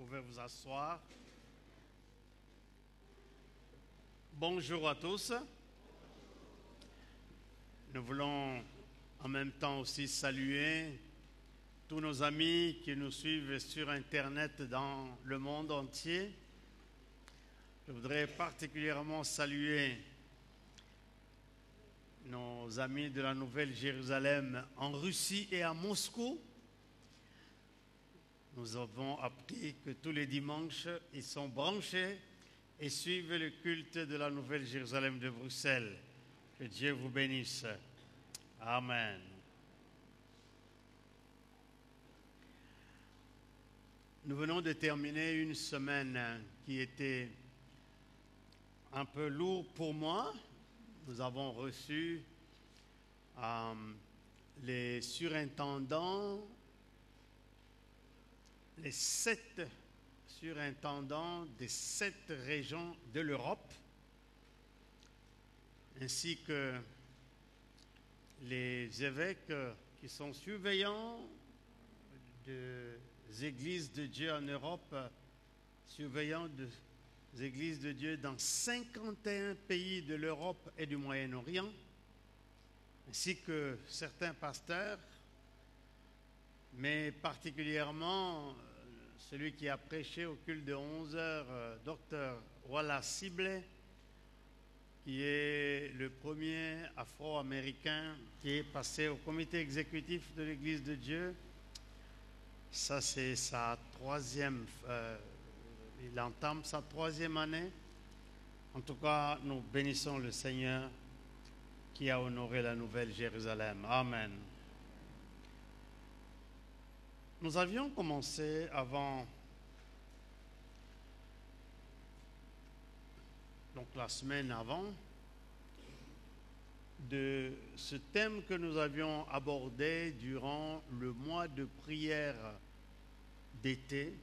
pouvez vous asseoir. Bonjour à tous. Nous voulons en même temps aussi saluer tous nos amis qui nous suivent sur Internet dans le monde entier. Je voudrais particulièrement saluer nos amis de la Nouvelle-Jérusalem en Russie et à Moscou. Nous avons appris que tous les dimanches, ils sont branchés et suivent le culte de la Nouvelle-Jérusalem de Bruxelles. Que Dieu vous bénisse. Amen. Nous venons de terminer une semaine qui était un peu lourde pour moi. Nous avons reçu les surintendants, les 7 surintendants des 7 régions de l'Europe, ainsi que les évêques qui sont surveillants des églises de Dieu en Europe, surveillants des églises de Dieu dans 51 pays de l'Europe et du Moyen-Orient, ainsi que certains pasteurs, mais particulièrement celui qui a prêché au culte de 11 heures, Dr. Wallace Sibley, qui est le premier Afro-Américain qui est passé au comité exécutif de l'Église de Dieu. Ça, c'est sa troisième, il entame sa 3e année. En tout cas, nous bénissons le Seigneur qui a honoré la Nouvelle-Jérusalem. Amen. Nous avions commencé avant, donc la semaine avant, de ce thème que nous avions abordé durant le mois de prière d'été.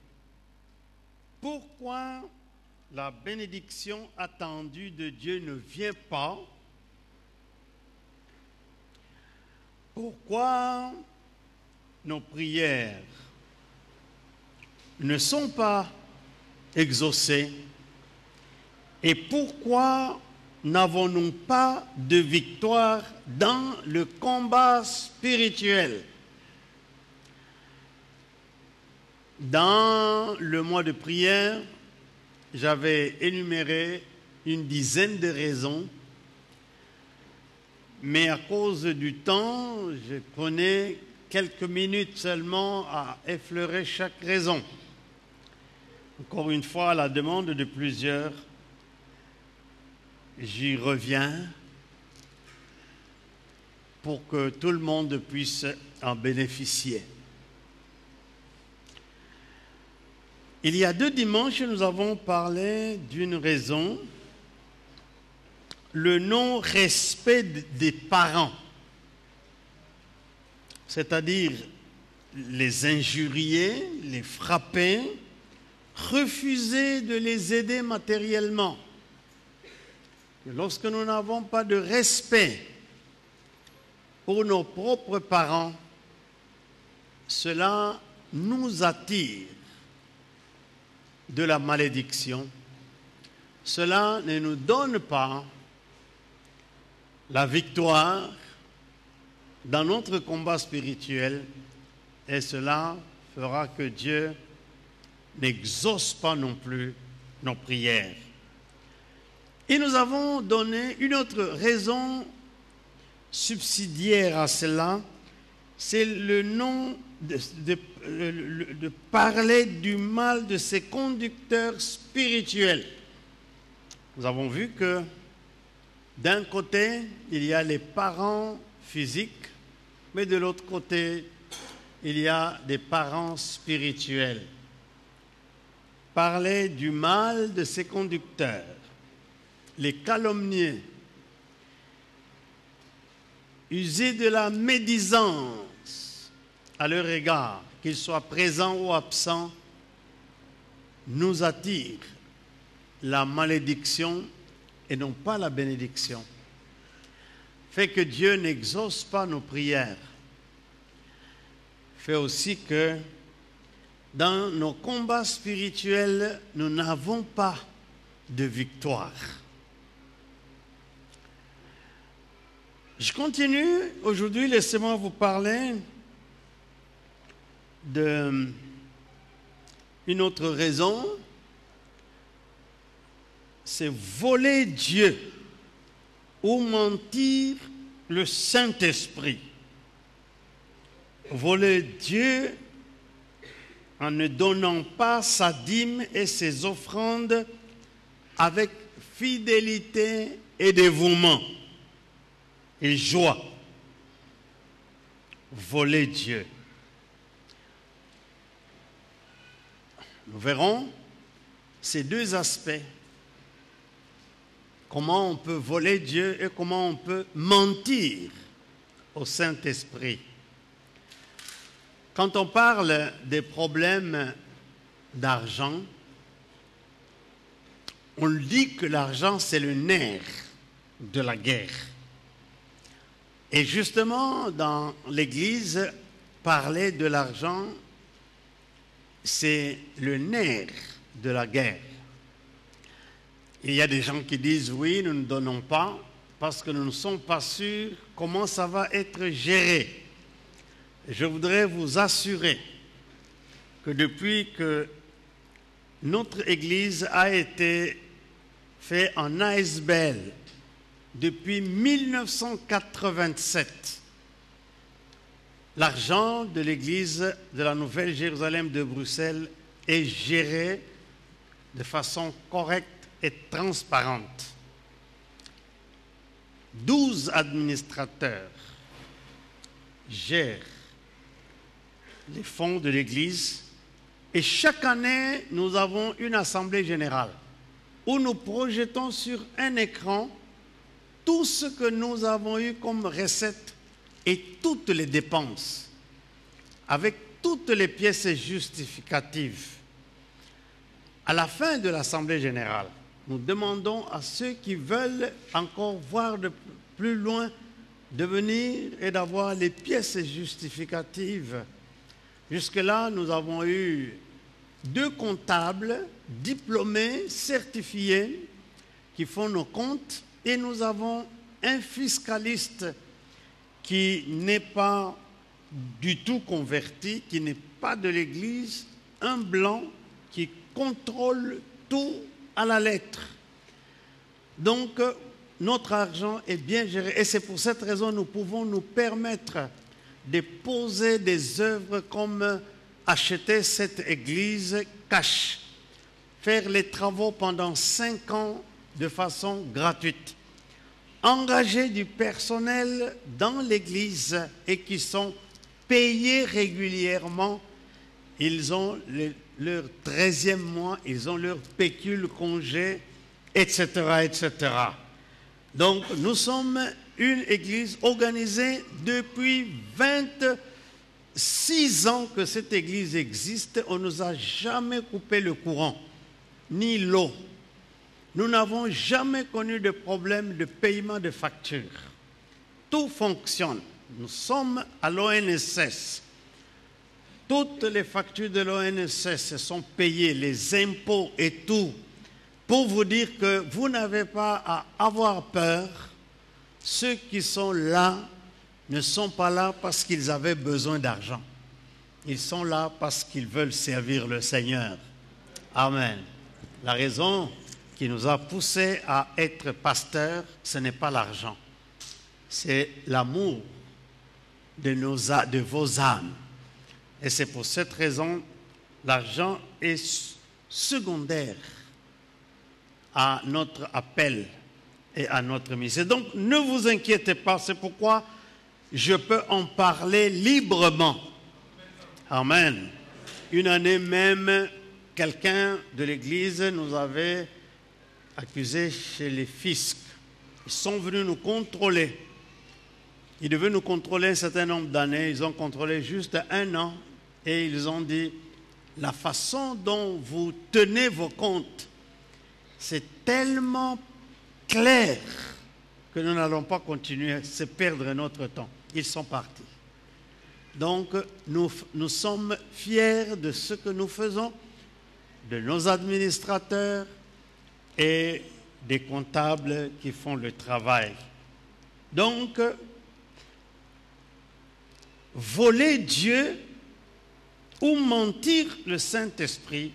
Pourquoi la bénédiction attendue de Dieu ne vient pas? Pourquoi nos prières ne sont pas exaucées? Et pourquoi n'avons-nous pas de victoire dans le combat spirituel? Dans le mois de prière, j'avais énuméré une dizaine de raisons, mais à cause du temps, je prenais quelques minutes seulement à effleurer chaque raison. Encore une fois, à la demande de plusieurs, j'y reviens pour que tout le monde puisse en bénéficier. Il y a 2 dimanches, nous avons parlé d'une raison, le non-respect des parents, c'est-à-dire les injurier, les frapper, refuser de les aider matériellement. Et lorsque nous n'avons pas de respect pour nos propres parents, cela nous attire de la malédiction. Cela ne nous donne pas la victoire dans notre combat spirituel et cela fera que Dieu n'exauce pas non plus nos prières. Et nous avons donné une autre raison subsidiaire à cela, c'est le non de parler du mal de ces conducteurs spirituels. Nous avons vu que d'un côté, il y a les parents physiques, mais de l'autre côté, il y a des parents spirituels. Parler du mal de ces conducteurs, les calomnier, user de la médisance à leur égard, qu'ils soient présents ou absents, nous attire la malédiction et non pas la bénédiction. Fait que Dieu n'exauce pas nos prières. Fait aussi que dans nos combats spirituels, nous n'avons pas de victoire. Je continue. Aujourd'hui, laissez-moi vous parler d'une autre raison. C'est voler Dieu ou mentir le Saint-Esprit. Voler Dieu en ne donnant pas sa dîme et ses offrandes avec fidélité et dévouement et joie. Voler Dieu. Nous verrons ces deux aspects. Comment on peut voler Dieu et comment on peut mentir au Saint-Esprit. Quand on parle des problèmes d'argent, on dit que l'argent c'est le nerf de la guerre. Et justement, dans l'Église, parler de l'argent, c'est le nerf de la guerre. Il y a des gens qui disent, oui, nous ne donnons pas parce que nous ne sommes pas sûrs comment ça va être géré. Je voudrais vous assurer que depuis que notre Église a été faite en ASBL, depuis 1987, l'argent de l'Église de la Nouvelle-Jérusalem de Bruxelles est géré de façon correcte et transparente. 12 administrateurs gèrent les fonds de l'Église et chaque année, nous avons une assemblée générale où nous projetons sur un écran tout ce que nous avons eu comme recettes et toutes les dépenses, avec toutes les pièces justificatives. À la fin de l'Assemblée générale, nous demandons à ceux qui veulent encore voir de plus loin de venir et d'avoir les pièces justificatives. Jusque-là, nous avons eu 2 comptables diplômés, certifiés, qui font nos comptes, et nous avons un fiscaliste qui n'est pas du tout converti, qui n'est pas de l'Église, un blanc qui contrôle tout à la lettre. Donc, notre argent est bien géré et c'est pour cette raison que nous pouvons nous permettre de poser des œuvres comme acheter cette église cash, faire les travaux pendant 5 ans de façon gratuite, engager du personnel dans l'église et qui sont payés régulièrement. Ils ont leur 13e mois, ils ont leur pécule congé, etc., etc. Donc, nous sommes une église organisée depuis 26 ans que cette église existe. On ne nous a jamais coupé le courant, ni l'eau. Nous n'avons jamais connu de problème de paiement de factures. Tout fonctionne. Nous sommes à l'ONSS. Toutes les factures de l'ONSS sont payées, les impôts et tout, pour vous dire que vous n'avez pas à avoir peur. Ceux qui sont là ne sont pas là parce qu'ils avaient besoin d'argent. Ils sont là parce qu'ils veulent servir le Seigneur. Amen. La raison qui nous a poussés à être pasteurs, ce n'est pas l'argent. C'est l'amour de vos âmes. Et c'est pour cette raison, l'argent est secondaire à notre appel et à notre mission. Donc, ne vous inquiétez pas, c'est pourquoi je peux en parler librement. Amen. Une année même, quelqu'un de l'église nous avait accusés chez les fiscs. Ils sont venus nous contrôler. Ils devaient nous contrôler un certain nombre d'années. Ils ont contrôlé juste 1 an. Et ils ont dit, la façon dont vous tenez vos comptes, c'est tellement clair que nous n'allons pas continuer, c'est perdre notre temps. Ils sont partis. Donc, nous sommes fiers de ce que nous faisons, de nos administrateurs et des comptables qui font le travail. Donc, voler Dieu ou mentir le Saint-Esprit,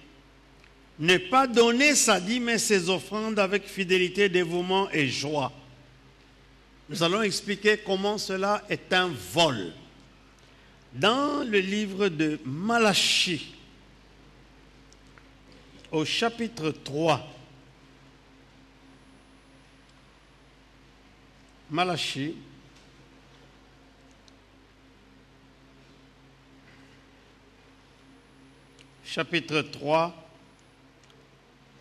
ne pas donner sa dîme et ses offrandes avec fidélité, dévouement et joie. Nous allons expliquer comment cela est un vol. Dans le livre de Malachie, au chapitre 3, Malachie, chapitre 3,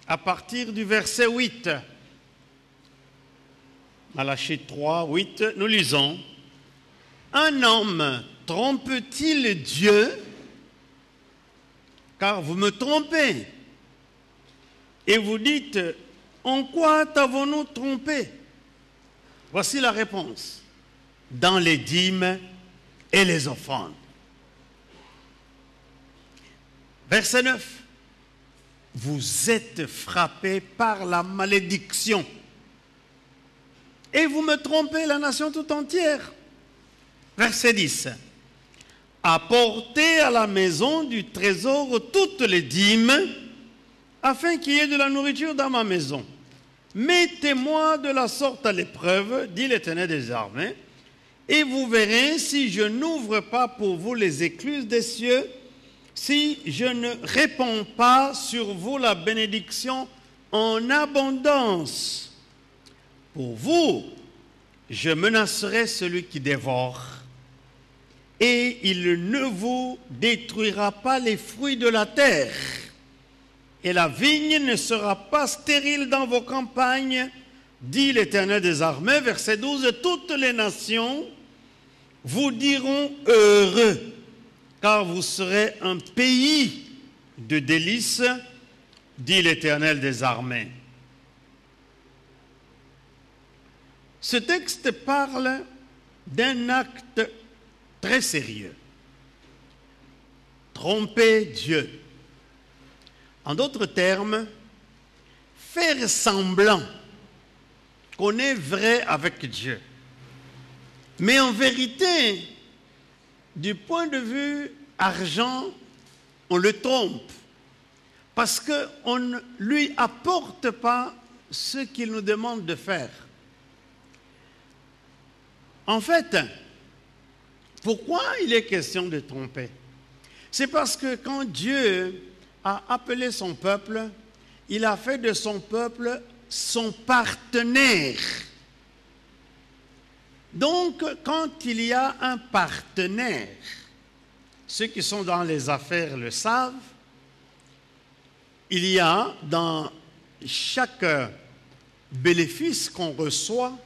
à partir du verset 8. Malachie 3, 8, nous lisons. Un homme trompe-t-il Dieu? Car vous me trompez. Et vous dites, en quoi t'avons-nous trompé? Voici la réponse. Dans les dîmes et les offrandes. Verset 9. Vous êtes frappés par la malédiction. Et vous me trompez, la nation tout entière. Verset 10. Apportez à la maison du trésor toutes les dîmes, afin qu'il y ait de la nourriture dans ma maison. Mettez-moi de la sorte à l'épreuve, dit l'Éternel des armées, et vous verrez si je n'ouvre pas pour vous les écluses des cieux, si je ne répands pas sur vous la bénédiction en abondance. Pour vous, je menacerai celui qui dévore, et il ne vous détruira pas les fruits de la terre, et la vigne ne sera pas stérile dans vos campagnes, dit l'Éternel des armées. Verset 12, toutes les nations vous diront heureux, car vous serez un pays de délices, dit l'Éternel des armées. Ce texte parle d'un acte très sérieux. Tromper Dieu. En d'autres termes, faire semblant qu'on est vrai avec Dieu. Mais en vérité, du point de vue argent, on le trompe. Parce qu'on ne lui apporte pas ce qu'il nous demande de faire. En fait, pourquoi il est question de tromper? C'est parce que quand Dieu a appelé son peuple, il a fait de son peuple son partenaire. Donc, quand il y a un partenaire, ceux qui sont dans les affaires le savent, il y a dans chaque bénéfice qu'on reçoit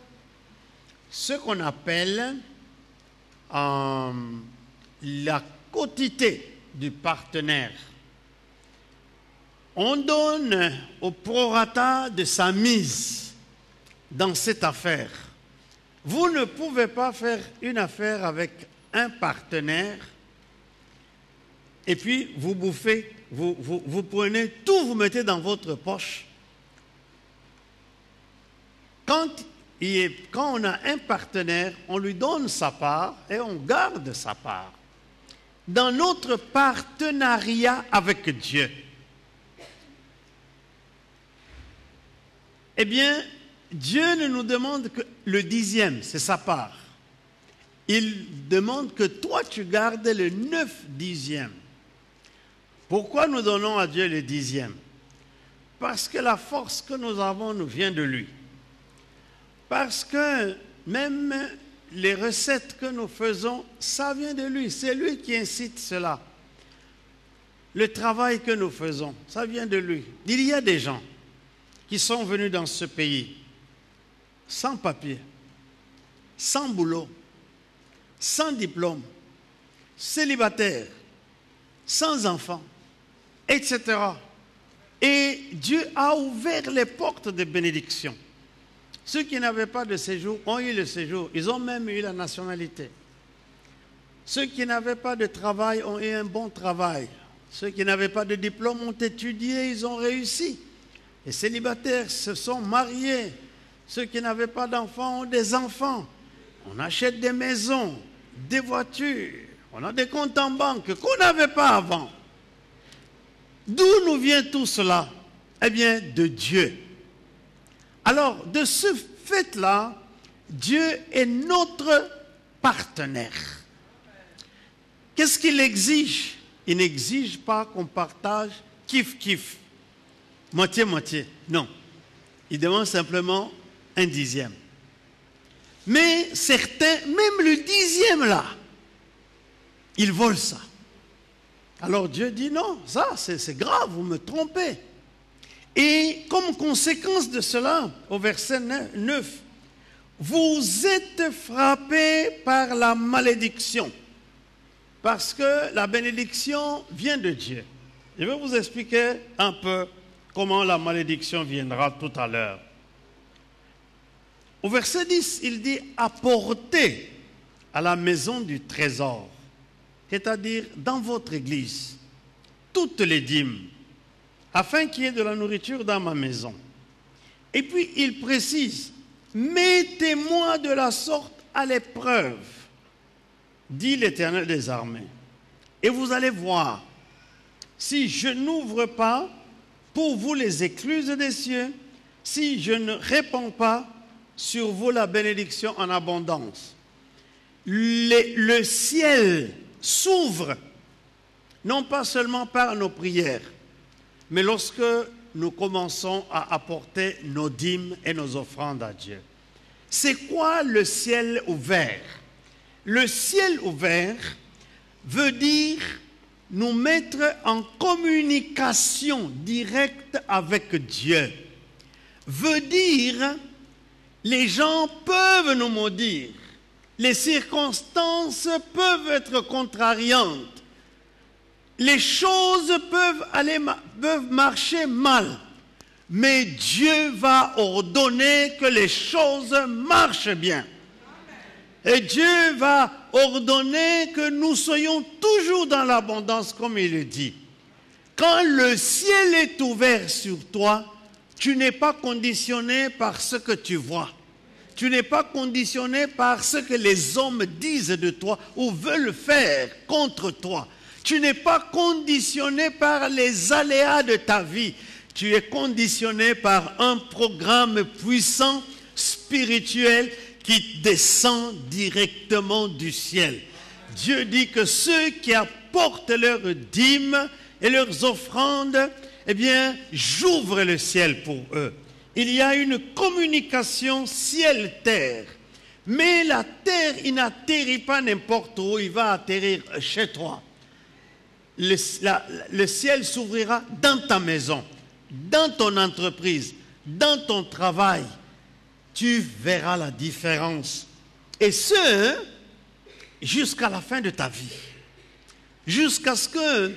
ce qu'on appelle la quotité du partenaire. On donne au prorata de sa mise dans cette affaire. Vous ne pouvez pas faire une affaire avec un partenaire et puis vous bouffez, vous prenez tout, vous mettez dans votre poche. Quand on a un partenaire, on lui donne sa part et on garde sa part. Dans notre partenariat avec Dieu, eh bien, Dieu ne nous demande que le 10e, c'est sa part. Il demande que toi, tu gardes le 9/10. Pourquoi nous donnons à Dieu le 10e? Parce que la force que nous avons nous vient de lui. Parce que même les recettes que nous faisons, ça vient de lui. C'est lui qui incite cela. Le travail que nous faisons, ça vient de lui. Il y a des gens qui sont venus dans ce pays sans papier, sans boulot, sans diplôme, célibataires, sans enfants, etc. Et Dieu a ouvert les portes de bénédiction. Ceux qui n'avaient pas de séjour ont eu le séjour. Ils ont même eu la nationalité. Ceux qui n'avaient pas de travail ont eu un bon travail. Ceux qui n'avaient pas de diplôme ont étudié, ils ont réussi. Les célibataires se sont mariés. Ceux qui n'avaient pas d'enfants ont des enfants. On achète des maisons, des voitures. On a des comptes en banque qu'on n'avait pas avant. D'où nous vient tout cela? Eh bien, de Dieu. Alors, de ce fait-là, Dieu est notre partenaire. Qu'est-ce qu'il exige? Il n'exige pas qu'on partage kiff-kiff, moitié-moitié. Non. Il demande simplement un dixième. Mais certains, même le dixième là, ils volent ça. Alors Dieu dit non, ça c'est grave, vous me trompez. Et comme conséquence de cela, au verset 9, vous êtes frappés par la malédiction. Parce que la bénédiction vient de Dieu. Je vais vous expliquer un peu comment la malédiction viendra tout à l'heure. Au verset 10, il dit « Apportez à la maison du trésor », c'est-à-dire dans votre église, toutes les dîmes, afin qu'il y ait de la nourriture dans ma maison. Et puis il précise « Mettez-moi de la sorte à l'épreuve », dit l'Éternel des armées. Et vous allez voir, si je n'ouvre pas pour vous les écluses des cieux, si je ne répands pas sur vous la bénédiction en abondance. Le ciel s'ouvre, non pas seulement par nos prières, mais lorsque nous commençons à apporter nos dîmes et nos offrandes à Dieu. C'est quoi le ciel ouvert? Le ciel ouvert veut dire nous mettre en communication directe avec Dieu. Veut dire les gens peuvent nous maudire, les circonstances peuvent être contrariantes, les choses peuvent marcher mal, mais Dieu va ordonner que les choses marchent bien. Et Dieu va ordonner que nous soyons toujours dans l'abondance, comme il le dit. Quand le ciel est ouvert sur toi, tu n'es pas conditionné par ce que tu vois. Tu n'es pas conditionné par ce que les hommes disent de toi ou veulent faire contre toi. Tu n'es pas conditionné par les aléas de ta vie. Tu es conditionné par un programme puissant, spirituel, qui descend directement du ciel. Dieu dit que ceux qui apportent leurs dîmes et leurs offrandes, eh bien, j'ouvre le ciel pour eux. Il y a une communication ciel-terre. Mais la terre, il n'atterrit pas n'importe où, il va atterrir chez toi. Le ciel s'ouvrira dans ta maison, dans ton entreprise, dans ton travail. Tu verras la différence. Et ce, jusqu'à la fin de ta vie. Jusqu'à ce que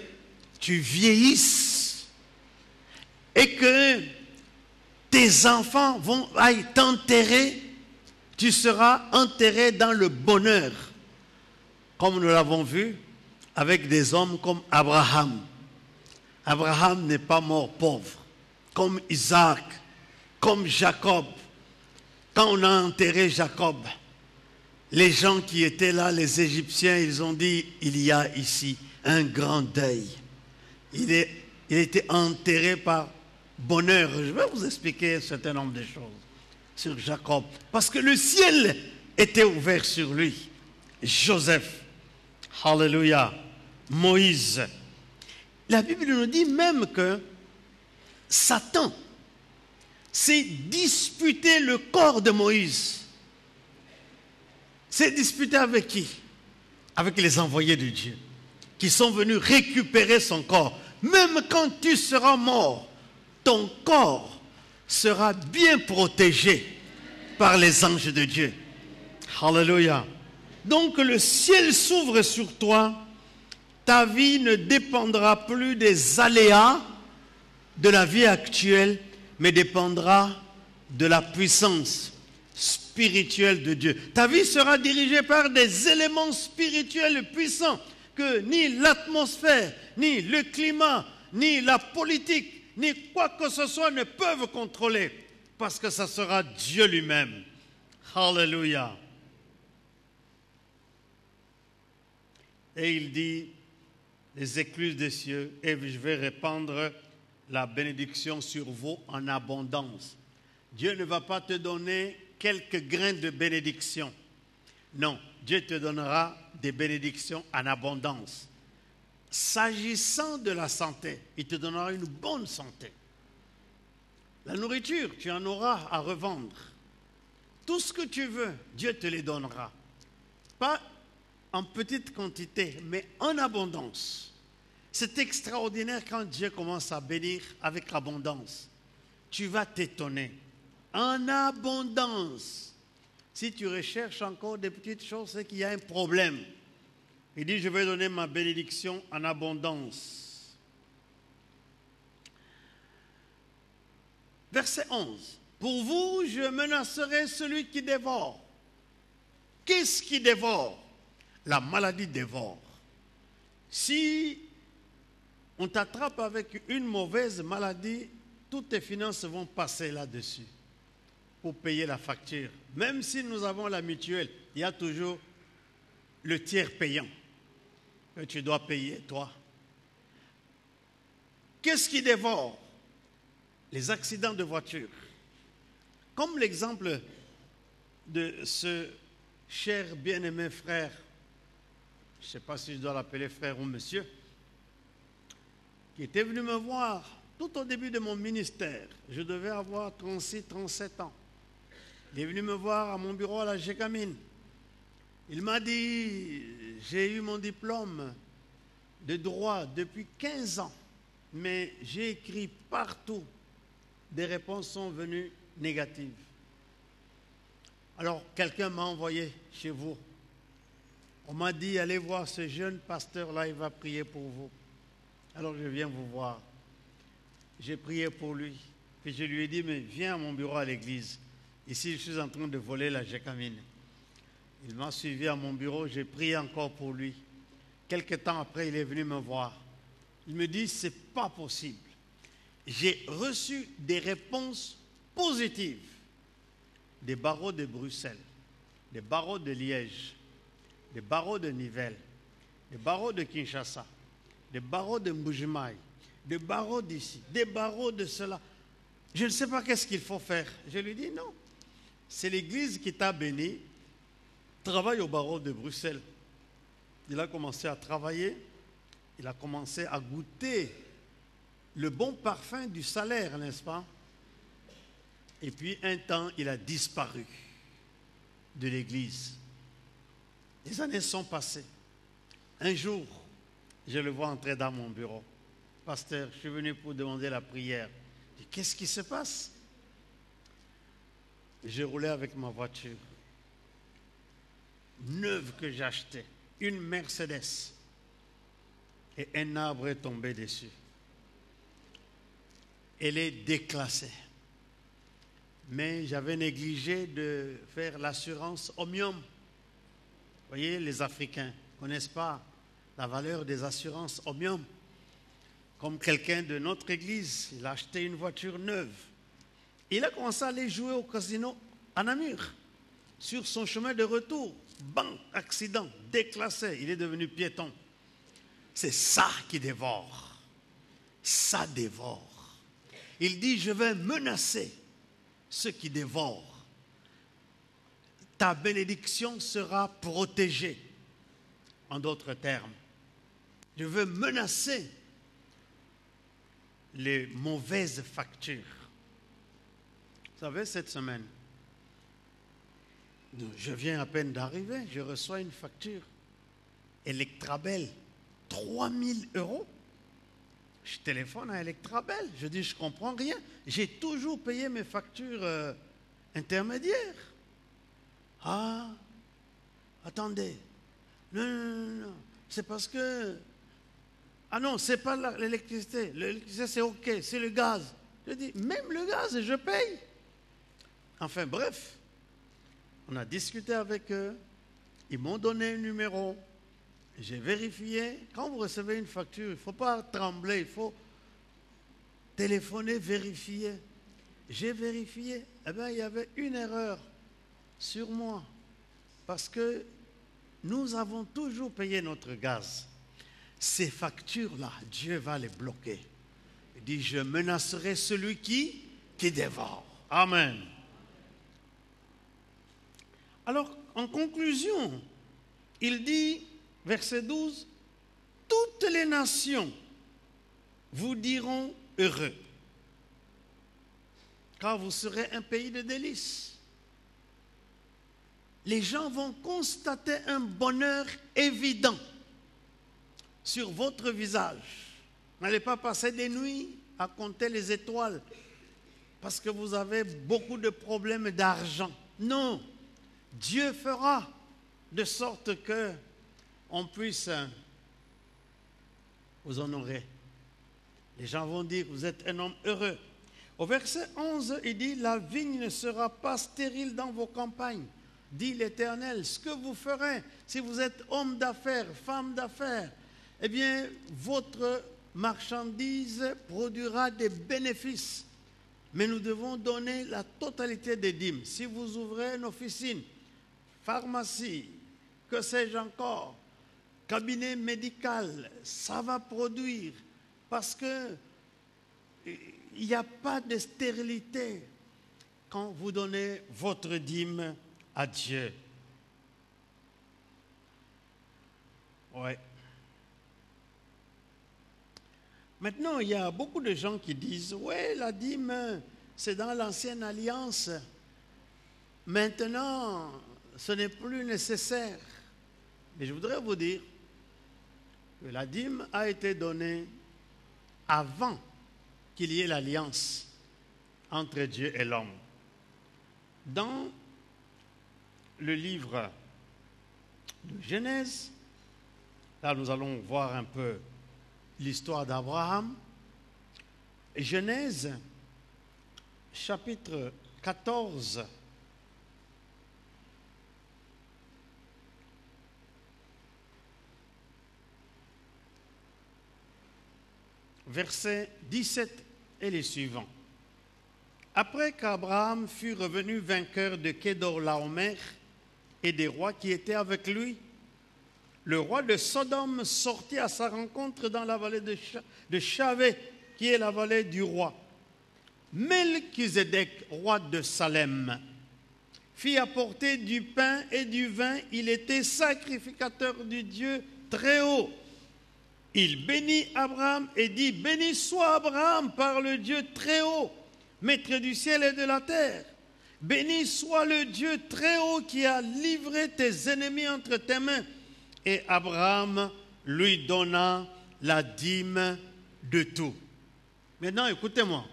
tu vieillisses et que tes enfants aillent t'enterrer. Tu seras enterré dans le bonheur. Comme nous l'avons vu avec des hommes comme Abraham. Abraham n'est pas mort pauvre. Comme Isaac, comme Jacob. Quand on a enterré Jacob, les gens qui étaient là, les Égyptiens, ils ont dit, il y a ici un grand deuil. Il était enterré par bonheur. Je vais vous expliquer un certain nombre de choses sur Jacob. Parce que le ciel était ouvert sur lui. Joseph, alléluia, Moïse. La Bible nous dit même que Satan s'est disputé le corps de Moïse. C'est disputé avec qui? Avec les envoyés de Dieu, qui sont venus récupérer son corps. Même quand tu seras mort, ton corps sera bien protégé par les anges de Dieu. Alléluia. Donc le ciel s'ouvre sur toi. Ta vie ne dépendra plus des aléas de la vie actuelle, mais dépendra de la puissance spirituel de Dieu. Ta vie sera dirigée par des éléments spirituels puissants que ni l'atmosphère, ni le climat, ni la politique, ni quoi que ce soit ne peuvent contrôler, parce que ça sera Dieu lui-même. Alléluia. Et il dit, les écluses des cieux, et je vais répandre la bénédiction sur vous en abondance. Dieu ne va pas te donner quelques grains de bénédiction. Non, Dieu te donnera des bénédictions en abondance. S'agissant de la santé, il te donnera une bonne santé. La nourriture, tu en auras à revendre. Tout ce que tu veux, Dieu te les donnera. Pas en petite quantité, mais en abondance. C'est extraordinaire quand Dieu commence à bénir avec abondance. Tu vas t'étonner. En abondance. Si tu recherches encore des petites choses, c'est qu'il y a un problème. Il dit, je vais donner ma bénédiction en abondance. Verset 11. Pour vous, je menacerai celui qui dévore. Qu'est-ce qui dévore? La maladie dévore. Si on t'attrape avec une mauvaise maladie, toutes tes finances vont passer là-dessus pour payer la facture. Même si nous avons la mutuelle, il y a toujours le tiers payant que tu dois payer, toi. Qu'est-ce qui dévore? Les accidents de voiture. Comme l'exemple de ce cher bien-aimé frère, je ne sais pas si je dois l'appeler frère ou monsieur, qui était venu me voir tout au début de mon ministère. Je devais avoir 36, 37 ans. Il est venu me voir à mon bureau à la Gécamine. Il m'a dit, j'ai eu mon diplôme de droit depuis 15 ans, mais j'ai écrit partout. Des réponses sont venues négatives. Alors, quelqu'un m'a envoyé chez vous. On m'a dit, allez voir ce jeune pasteur-là, il va prier pour vous. Alors, je viens vous voir. J'ai prié pour lui. Puis je lui ai dit, mais viens à mon bureau à l'église. Ici, je suis en train de voler la Gécamine. Il m'a suivi à mon bureau, j'ai prié encore pour lui. Quelque temps après, il est venu me voir. Il me dit, c'est pas possible. J'ai reçu des réponses positives des barreaux de Bruxelles, des barreaux de Liège, des barreaux de Nivelles, des barreaux de Kinshasa, des barreaux de Mbujimaï, des barreaux d'ici, des barreaux de cela. Je ne sais pas qu'est-ce qu'il faut faire. Je lui dis non. C'est l'église qui t'a béni. Travaille au barreau de Bruxelles. Il a commencé à travailler. Il a commencé à goûter le bon parfum du salaire, n'est-ce pas? Et puis un temps, il a disparu de l'église. Les années sont passées. Un jour, je le vois entrer dans mon bureau. Pasteur, je suis venu pour demander la prière. Je dis, qu'est-ce qui se passe? J'ai roulé avec ma voiture neuve que j'ai achetée, une Mercedes, et un arbre est tombé dessus. Elle est déclassée. Mais j'avais négligé de faire l'assurance Omnium. Vous voyez, les Africains ne connaissent pas la valeur des assurances Omnium. Comme quelqu'un de notre église, il a acheté une voiture neuve. Il a commencé à aller jouer au casino à Namur. Sur son chemin de retour, bang, accident, déclassé, il est devenu piéton. C'est ça qui dévore. Ça dévore. Il dit, je vais menacer ceux qui dévorent. Ta bénédiction sera protégée. En d'autres termes, je veux menacer les mauvaises factures. Vous savez, cette semaine, je viens à peine d'arriver, je reçois une facture Electrabel, 3 000 €. Je téléphone à Electrabel, je dis, je ne comprends rien. J'ai toujours payé mes factures intermédiaires. Ah, attendez. Non. C'est parce que... Ah non, ce n'est pas l'électricité. L'électricité, c'est OK, c'est le gaz. Je dis, même le gaz, je paye. Enfin, bref. On a discuté avec eux. Ils m'ont donné un numéro. J'ai vérifié. Quand vous recevez une facture, il ne faut pas trembler. Il faut téléphoner, vérifier. J'ai vérifié. Eh bien, il y avait une erreur sur moi. Parce que nous avons toujours payé notre gaz. Ces factures-là, Dieu va les bloquer. Il dit, je menacerai celui qui dévore. Amen. Alors, en conclusion, il dit, verset 12, toutes les nations vous diront heureux, car vous serez un pays de délices. Les gens vont constater un bonheur évident sur votre visage. N'allez pas passer des nuits à compter les étoiles parce que vous avez beaucoup de problèmes d'argent. Non, Dieu fera de sorte que on puisse vous honorer. Les gens vont dire, vous êtes un homme heureux. Au verset 11, il dit, la vigne ne sera pas stérile dans vos campagnes, dit l'Éternel. Ce que vous ferez, si vous êtes homme d'affaires, femme d'affaires, eh bien, votre marchandise produira des bénéfices. Mais nous devons donner la totalité des dîmes. Si vous ouvrez une officine, pharmacie, que sais-je encore, cabinet médical, ça va produire. Parce que il n'y a pas de stérilité quand vous donnez votre dîme à Dieu. Ouais. Maintenant, il y a beaucoup de gens qui disent, ouais, la dîme, c'est dans l'ancienne alliance. Maintenant, ce n'est plus nécessaire. Mais je voudrais vous dire que la dîme a été donnée avant qu'il y ait l'alliance entre Dieu et l'homme. Dans le livre de Genèse, là nous allons voir un peu l'histoire d'Abraham. Genèse, chapitre 14. Versets 17 et les suivants. Après qu'Abraham fut revenu vainqueur de Kédorlaomer et des rois qui étaient avec lui, le roi de Sodome sortit à sa rencontre dans la vallée de Chavé, qui est la vallée du roi. Melchizedek, roi de Salem, fit apporter du pain et du vin. Il était sacrificateur du Dieu très haut. Il bénit Abraham et dit, béni soit Abraham par le Dieu très haut, maître du ciel et de la terre. Béni soit le Dieu très haut qui a livré tes ennemis entre tes mains. Et Abraham lui donna la dîme de tout. Maintenant, écoutez-moi.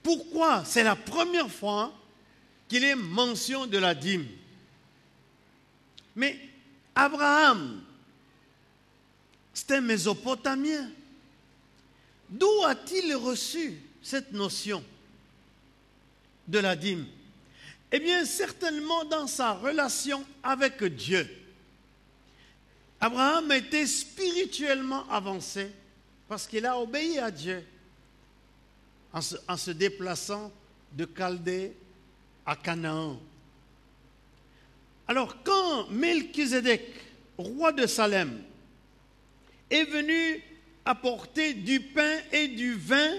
Pourquoi c'est la première fois qu'il est mention de la dîme? Mais Abraham, c'était un Mésopotamien. D'où a-t-il reçu cette notion de la dîme? Eh bien, certainement dans sa relation avec Dieu. Abraham était spirituellement avancé parce qu'il a obéi à Dieu en se déplaçant de Chaldée à Canaan. Alors, quand Melchizedek, roi de Salem, est venu apporter du pain et du vin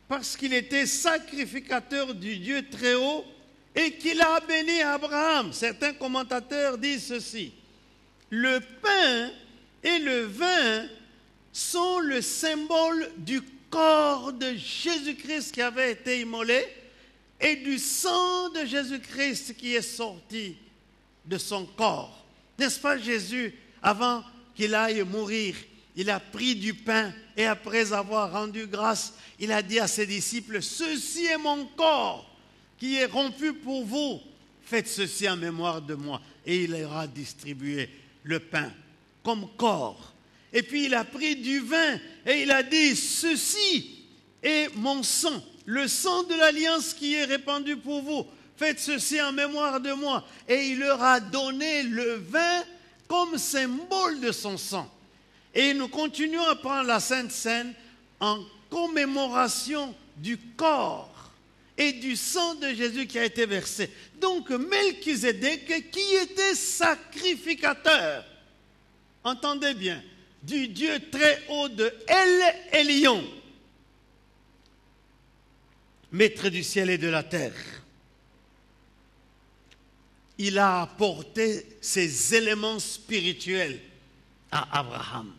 parce qu'il était sacrificateur du Dieu très haut et qu'il a béni Abraham. Certains commentateurs disent ceci: le pain et le vin sont le symbole du corps de Jésus-Christ qui avait été immolé et du sang de Jésus-Christ qui est sorti de son corps. N'est-ce pas, Jésus, avant qu'il aille mourir, il a pris du pain et après avoir rendu grâce, il a dit à ses disciples, ceci est mon corps qui est rompu pour vous. Faites ceci en mémoire de moi. Et il leur a distribué le pain comme corps. Et puis il a pris du vin et il a dit, ceci est mon sang, le sang de l'alliance qui est répandu pour vous. faites ceci en mémoire de moi. Et il leur a donné le vin comme symbole de son sang. Et nous continuons à prendre la Sainte Seine en commémoration du corps et du sang de Jésus qui a été versé. Donc Melchizedek, qui était sacrificateur, entendez bien, du Dieu très haut de El Elyon, maître du ciel et de la terre, il a apporté ces éléments spirituels à Abraham.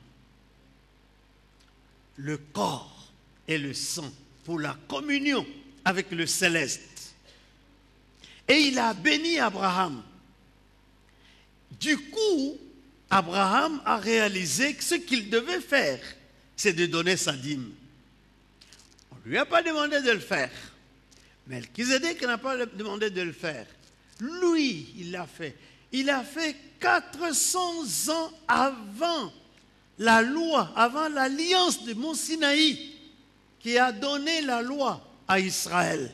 Le corps et le sang pour la communion avec le céleste. Et il a béni Abraham. Du coup, Abraham a réalisé que ce qu'il devait faire, c'est de donner sa dîme. On ne lui a pas demandé de le faire. Melchizedek n'a pas demandé de le faire. Lui, il l'a fait. Il a fait 400 ans avant la loi, avant l'alliance de Mont Sinaï, qui a donné la loi à Israël.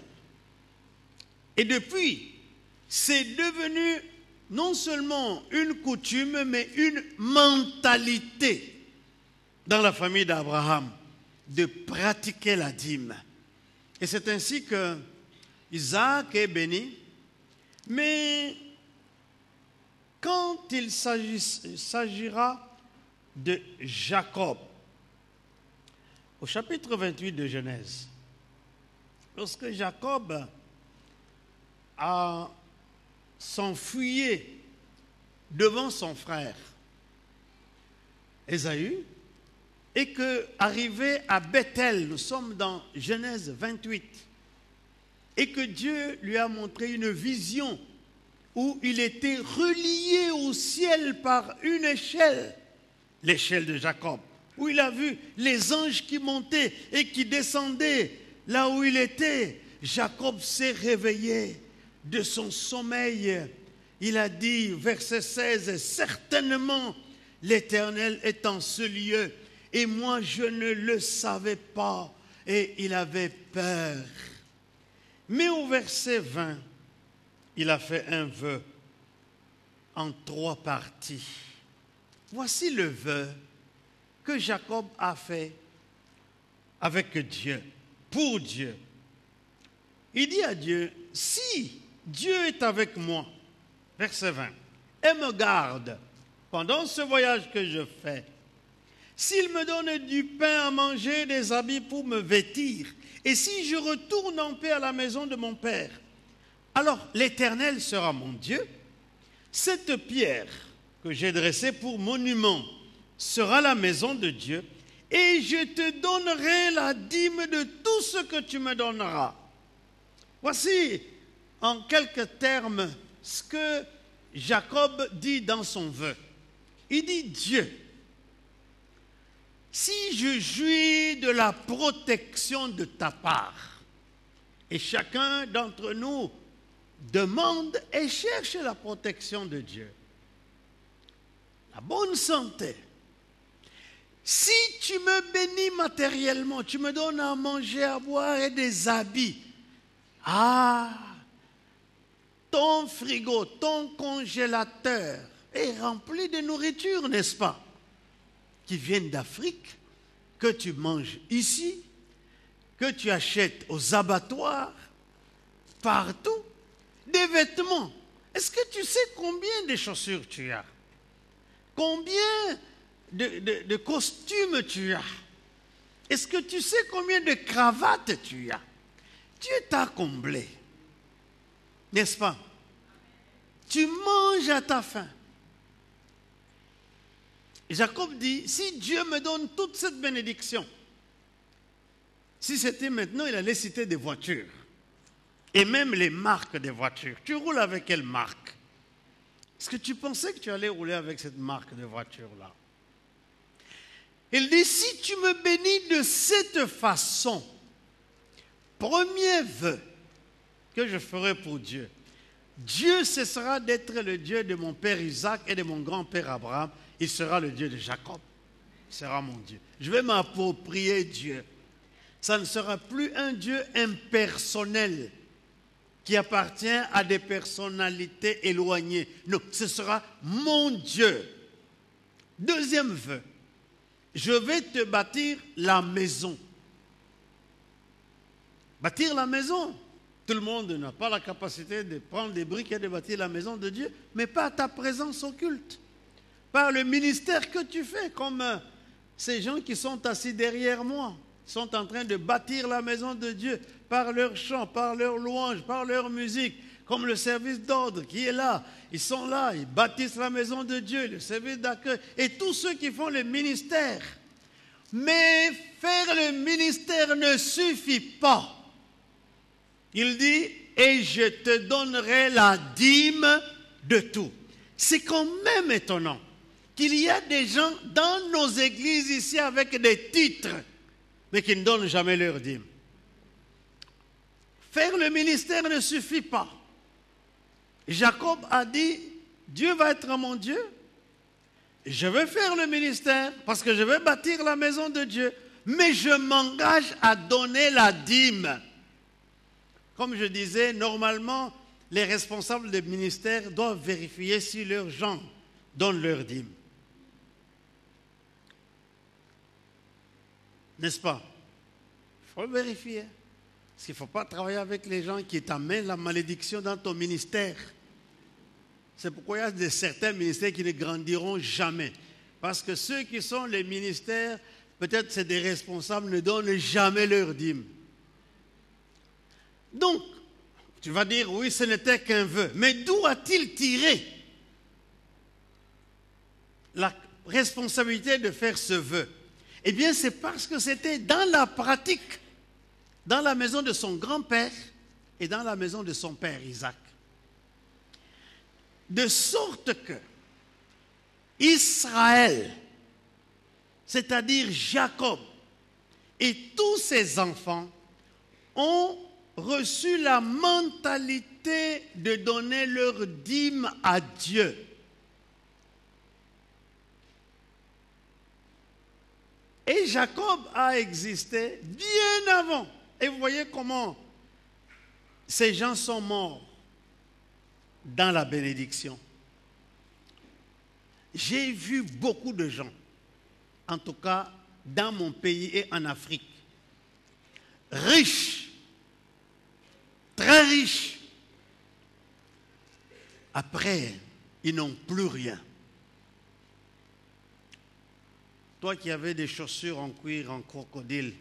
Et depuis, c'est devenu non seulement une coutume, mais une mentalité dans la famille d'Abraham de pratiquer la dîme. Et c'est ainsi que Isaac est béni. Mais quand il s'agira de Jacob, au chapitre 28 de Genèse, lorsque Jacob a s'enfuyé devant son frère Ésaü, et que, arrivé à Bethel, nous sommes dans Genèse 28, et que Dieu lui a montré une vision où il était relié au ciel par une échelle, l'échelle de Jacob, où il a vu les anges qui montaient et qui descendaient là où il était. Jacob s'est réveillé de son sommeil. Il a dit, verset 16, « Certainement l'Éternel est en ce lieu, et moi je ne le savais pas. » Et il avait peur. Mais au verset 20, il a fait un vœu en 3 parties. Voici le vœu que Jacob a fait avec Dieu, pour Dieu. Il dit à Dieu, si Dieu est avec moi, verset 20, et me garde pendant ce voyage que je fais, s'il me donne du pain à manger, des habits pour me vêtir, et si je retourne en paix à la maison de mon père, alors l'Éternel sera mon Dieu. Cette pierre que j'ai dressée pour monument sera la maison de Dieu, et je te donnerai la dîme de tout ce que tu me donneras. Voici en quelques termes ce que Jacob dit dans son vœu. Il dit, Dieu, si je jouis de la protection de ta part, et chacun d'entre nous demande et cherche la protection de Dieu, la bonne santé, si tu me bénis matériellement, tu me donnes à manger, à boire et des habits, ton frigo, ton congélateur est rempli de nourriture, n'est-ce pas? Qui viennent d'Afrique, que tu manges ici, que tu achètes aux abattoirs, partout, des vêtements. Est-ce que tu sais combien de chaussures tu as? Combien de costumes tu as? Est-ce que tu sais combien de cravates tu as? Dieu t'a comblé, n'est-ce pas? Tu manges à ta faim. Et Jacob dit, si Dieu me donne toute cette bénédiction, si c'était maintenant, il allait citer des voitures. Et même les marques des voitures. Tu roules avec quelle marque? Est-ce que tu pensais que tu allais rouler avec cette marque de voiture-là? Il dit, si tu me bénis de cette façon, premier vœu que je ferai pour Dieu, Dieu cessera d'être le Dieu de mon père Isaac et de mon grand-père Abraham. Il sera le Dieu de Jacob. Il sera mon Dieu. Je vais m'approprier Dieu. Ça ne sera plus un Dieu impersonnel. qui appartient à des personnalités éloignées. Non, ce sera mon Dieu. Deuxième vœu, je vais te bâtir la maison. Bâtir la maison. Tout le monde n'a pas la capacité de prendre des briques et de bâtir la maison de Dieu, mais par ta présence au culte, par le ministère que tu fais, comme ces gens qui sont assis derrière moi, sont en train de bâtir la maison de Dieu par leur chant, par leur louange, par leur musique, comme le service d'ordre qui est là. Ils sont là, ils bâtissent la maison de Dieu, le service d'accueil, et tous ceux qui font le ministère. Mais faire le ministère ne suffit pas. Il dit, et je te donnerai la dîme de tout. C'est quand même étonnant qu'il y a des gens dans nos églises ici avec des titres, mais qui ne donnent jamais leur dîme. Faire le ministère ne suffit pas. Jacob a dit, Dieu va être mon Dieu, je vais faire le ministère parce que je vais bâtir la maison de Dieu, mais je m'engage à donner la dîme. Comme je disais, normalement, les responsables des ministères doivent vérifier si leurs gens donnent leur dîme. N'est-ce pas? Il faut vérifier. Parce qu'il ne faut pas travailler avec les gens qui t'amènent la malédiction dans ton ministère. C'est pourquoi il y a certains ministères qui ne grandiront jamais. Parce que ceux qui sont les ministères, peut-être c'est des responsables, ne donnent jamais leur dîme. Donc, tu vas dire, oui, ce n'était qu'un vœu. Mais d'où a-t-il tiré la responsabilité de faire ce vœu? Eh bien, c'est parce que c'était dans la pratique, dans la maison de son grand-père et dans la maison de son père Isaac. De sorte que Israël, c'est-à-dire Jacob et tous ses enfants, ont reçu la mentalité de donner leur dîme à Dieu. Et Jacob a existé bien avant. Et vous voyez comment ces gens sont morts dans la bénédiction. J'ai vu beaucoup de gens, en tout cas dans mon pays et en Afrique, riches, très riches. Après, ils n'ont plus rien. Toi qui avais des chaussures en cuir, en crocodile,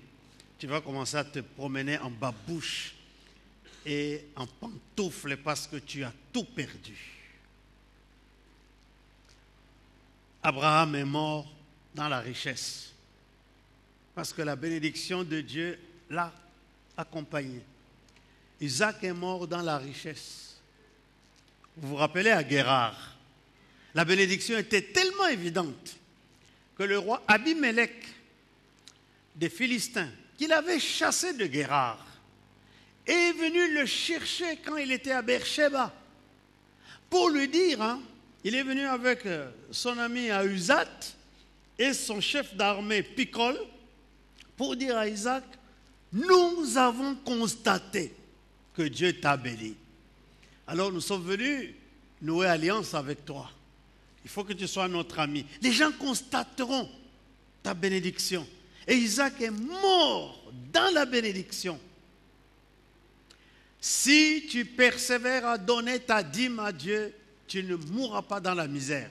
tu vas commencer à te promener en babouche et en pantoufles parce que tu as tout perdu. Abraham est mort dans la richesse parce que la bénédiction de Dieu l'a accompagné. Isaac est mort dans la richesse. Vous vous rappelez à Guérard, la bénédiction était tellement évidente que le roi Abimelech des Philistins, qu'il avait chassé de Guérard, est venu le chercher quand il était à Beersheba pour lui dire, il est venu avec son ami Ahuzat et son chef d'armée Picol pour dire à Isaac, nous avons constaté que Dieu t'a béni. Alors nous sommes venus nouer alliance avec toi. Il faut que tu sois notre ami. Les gens constateront ta bénédiction. Et Isaac est mort dans la bénédiction. Si tu persévères à donner ta dîme à Dieu, tu ne mourras pas dans la misère.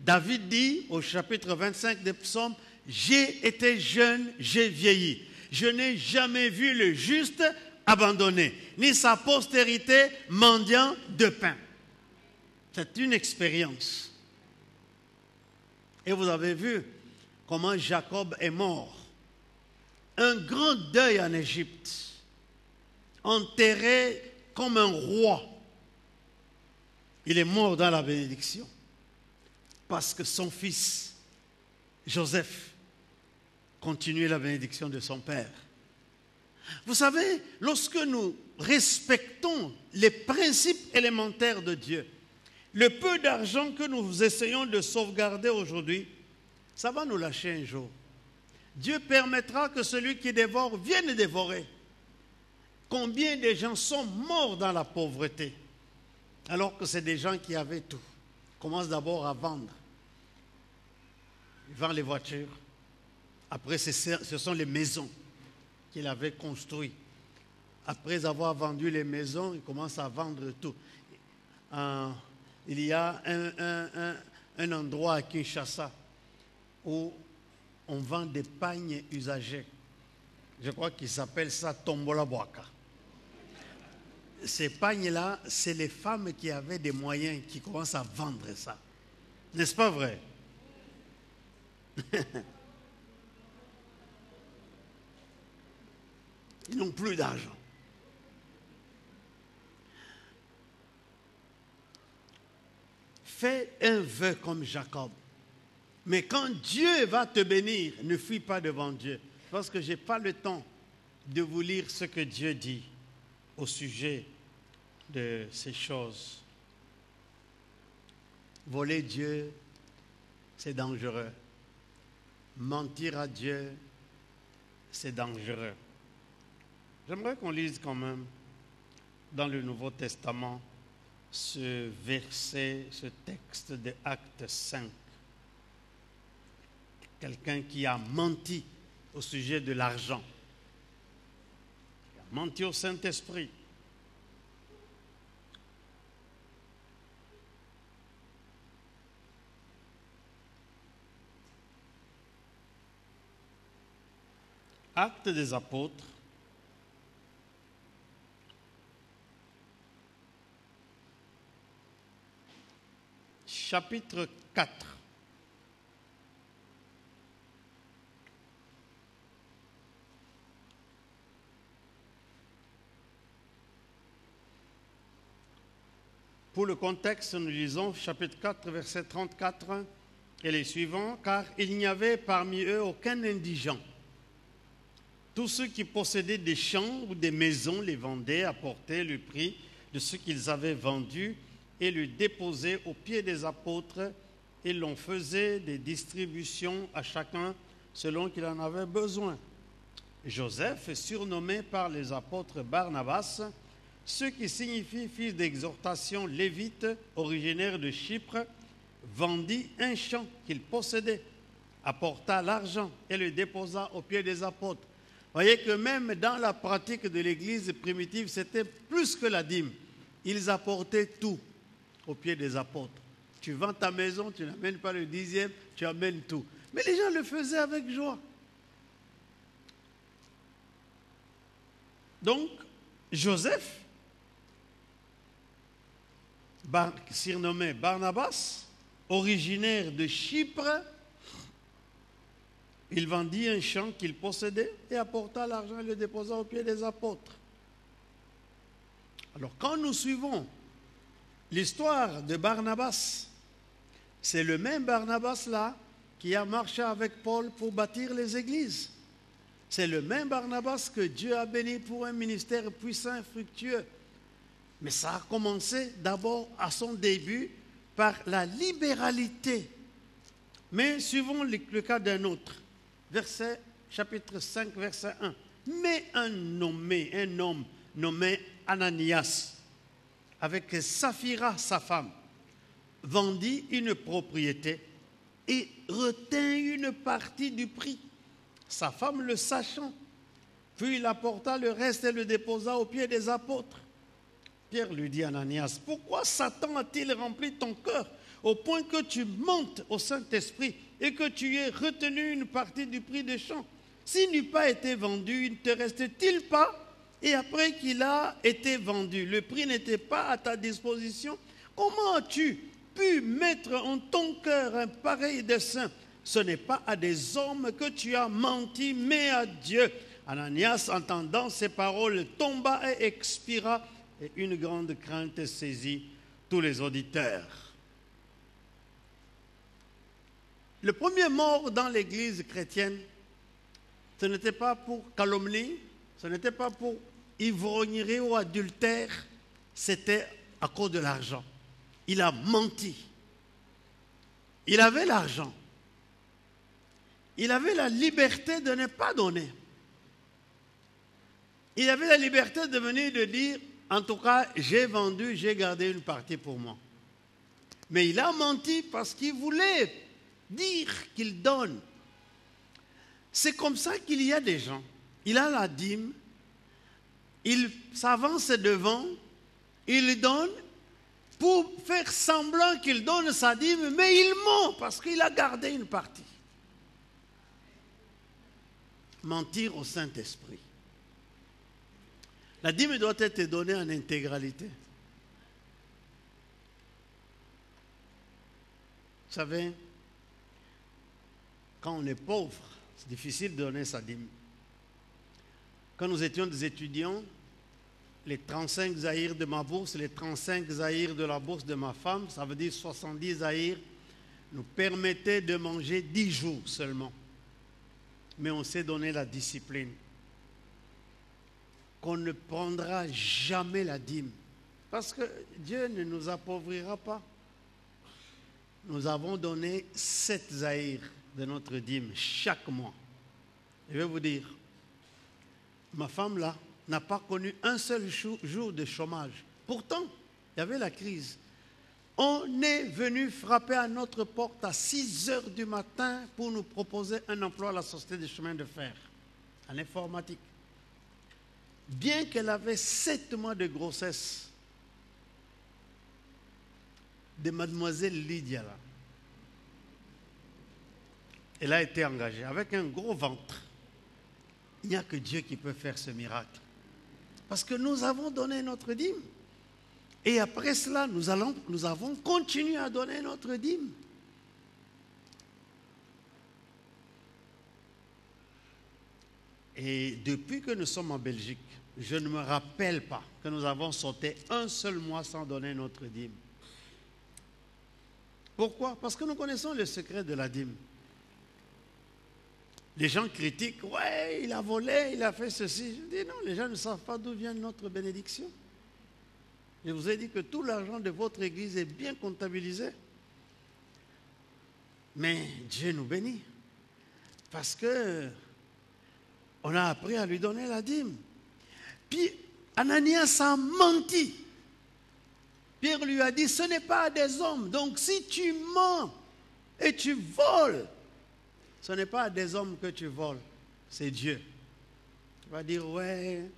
David dit au chapitre 25 des psaumes, j'ai été jeune, j'ai vieilli. Je n'ai jamais vu le juste abandonné, ni sa postérité mendiant de pain. C'est une expérience. Et vous avez vu comment Jacob est mort. Un grand deuil en Égypte. Enterré comme un roi. Il est mort dans la bénédiction. Parce que son fils, Joseph, continuait la bénédiction de son père. Vous savez, lorsque nous respectons les principes élémentaires de Dieu, le peu d'argent que nous essayons de sauvegarder aujourd'hui, ça va nous lâcher un jour. Dieu permettra que celui qui dévore vienne dévorer. Combien de gens sont morts dans la pauvreté, alors que c'est des gens qui avaient tout. Ils commencent d'abord à vendre. Ils vendent les voitures. Après, ce sont les maisons qu'il avait construites. Après avoir vendu les maisons, ils commencent à vendre tout. Il y a un endroit à Kinshasa où on vend des pagnes usagés. Je crois qu'il s'appelle ça Tombola Boaka. Ces pagnes-là, c'est les femmes qui avaient des moyens qui commencent à vendre ça. N'est-ce pas vrai? Ils n'ont plus d'argent. Fais un vœu comme Jacob. Mais quand Dieu va te bénir, ne fuis pas devant Dieu. Parce que je n'ai pas le temps de vous lire ce que Dieu dit au sujet de ces choses. Voler Dieu, c'est dangereux. Mentir à Dieu, c'est dangereux. J'aimerais qu'on lise quand même dans le Nouveau Testament ce verset, ce texte de Actes 5. Quelqu'un qui a menti au sujet de l'argent. Il a menti au Saint-Esprit. Actes des Apôtres, chapitre 4. Pour le contexte, nous lisons chapitre 4, verset 34 et les suivants, car il n'y avait parmi eux aucun indigent. Tous ceux qui possédaient des champs ou des maisons les vendaient, apportaient le prix de ce qu'ils avaient vendu et le déposaient aux pieds des apôtres et l'on faisait des distributions à chacun selon qu'il en avait besoin. Joseph, surnommé par les apôtres Barnabas, ce qui signifie fils d'exhortation lévite, originaire de Chypre, vendit un champ qu'il possédait, apporta l'argent et le déposa aux pieds des apôtres. Voyez que même dans la pratique de l'Église primitive, c'était plus que la dîme. Ils apportaient tout aux pieds des apôtres. Tu vends ta maison, tu n'amènes pas le 10e, tu amènes tout. Mais les gens le faisaient avec joie. Donc, Joseph, surnommé Barnabas, originaire de Chypre, il vendit un champ qu'il possédait et apporta l'argent et le déposa aux pieds des apôtres. Alors, quand nous suivons l'histoire de Barnabas, c'est le même Barnabas-là qui a marché avec Paul pour bâtir les églises. C'est le même Barnabas que Dieu a béni pour un ministère puissant et fructueux. Mais ça a commencé d'abord à son début par la libéralité. Mais suivons le cas d'un autre. Chapitre 5, verset 1. Mais un homme nommé Ananias, avec Saphira, sa femme, vendit une propriété et retint une partie du prix. Sa femme le sachant, puis il apporta le reste et le déposa aux pieds des apôtres. Pierre lui dit à Ananias, pourquoi Satan a-t-il rempli ton cœur au point que tu montes au Saint-Esprit et que tu aies retenu une partie du prix des champs? S'il n'eût pas été vendu, ne te restait-il pas? Et après qu'il a été vendu, le prix n'était pas à ta disposition. Comment as-tu pu mettre en ton cœur un pareil dessein? Ce n'est pas à des hommes que tu as menti, mais à Dieu. Ananias, entendant ces paroles, tomba et expira, et une grande crainte saisit tous les auditeurs. Le premier mort dans l'église chrétienne, ce n'était pas pour calomnie, ce n'était pas pour ivrognerie ou adultère, c'était à cause de l'argent. Il a menti. Il avait l'argent. Il avait la liberté de ne pas donner. il avait la liberté de venir de dire, en tout cas, j'ai vendu, j'ai gardé une partie pour moi. Mais il a menti parce qu'il voulait dire qu'il donne. C'est comme ça qu'il y a des gens. Il a la dîme, il s'avance devant, il donne pour faire semblant qu'il donne sa dîme, mais il ment parce qu'il a gardé une partie. Mentir au Saint-Esprit. La dîme doit être donnée en intégralité. Vous savez, quand on est pauvre, c'est difficile de donner sa dîme. Quand nous étions des étudiants, les 35 zaïrs de ma bourse, les 35 zaïrs de la bourse de ma femme, ça veut dire 70 zaïrs, nous permettaient de manger 10 jours seulement. Mais on s'est donné la discipline qu'on ne prendra jamais la dîme. Parce que Dieu ne nous appauvrira pas. Nous avons donné 7 zaïrs de notre dîme chaque mois. Je vais vous dire, ma femme là n'a pas connu un seul jour de chômage. Pourtant, il y avait la crise. On est venu frapper à notre porte à 6 heures du matin pour nous proposer un emploi à la Société des chemins de fer, en informatique. Bien qu'elle avait 7 mois de grossesse de mademoiselle Lydia là, elle a été engagée avec un gros ventre. Il n'y a que Dieu qui peut faire ce miracle. Parce que nous avons donné notre dîme. Et après cela, nous avons continué à donner notre dîme. Et depuis que nous sommes en Belgique, je ne me rappelle pas que nous avons sauté un seul mois sans donner notre dîme. Pourquoi? Parce que nous connaissons le secret de la dîme. Les gens critiquent, ouais, il a volé, il a fait ceci. Je dis non, les gens ne savent pas d'où vient notre bénédiction. Je vous ai dit que tout l'argent de votre église est bien comptabilisé. Mais Dieu nous bénit. Parce que on a appris à lui donner la dîme. Puis Ananias a menti. Pierre lui a dit, ce n'est pas des hommes. Donc si tu mens et tu voles, ce n'est pas des hommes que tu voles, c'est Dieu. Tu vas dire, ouais,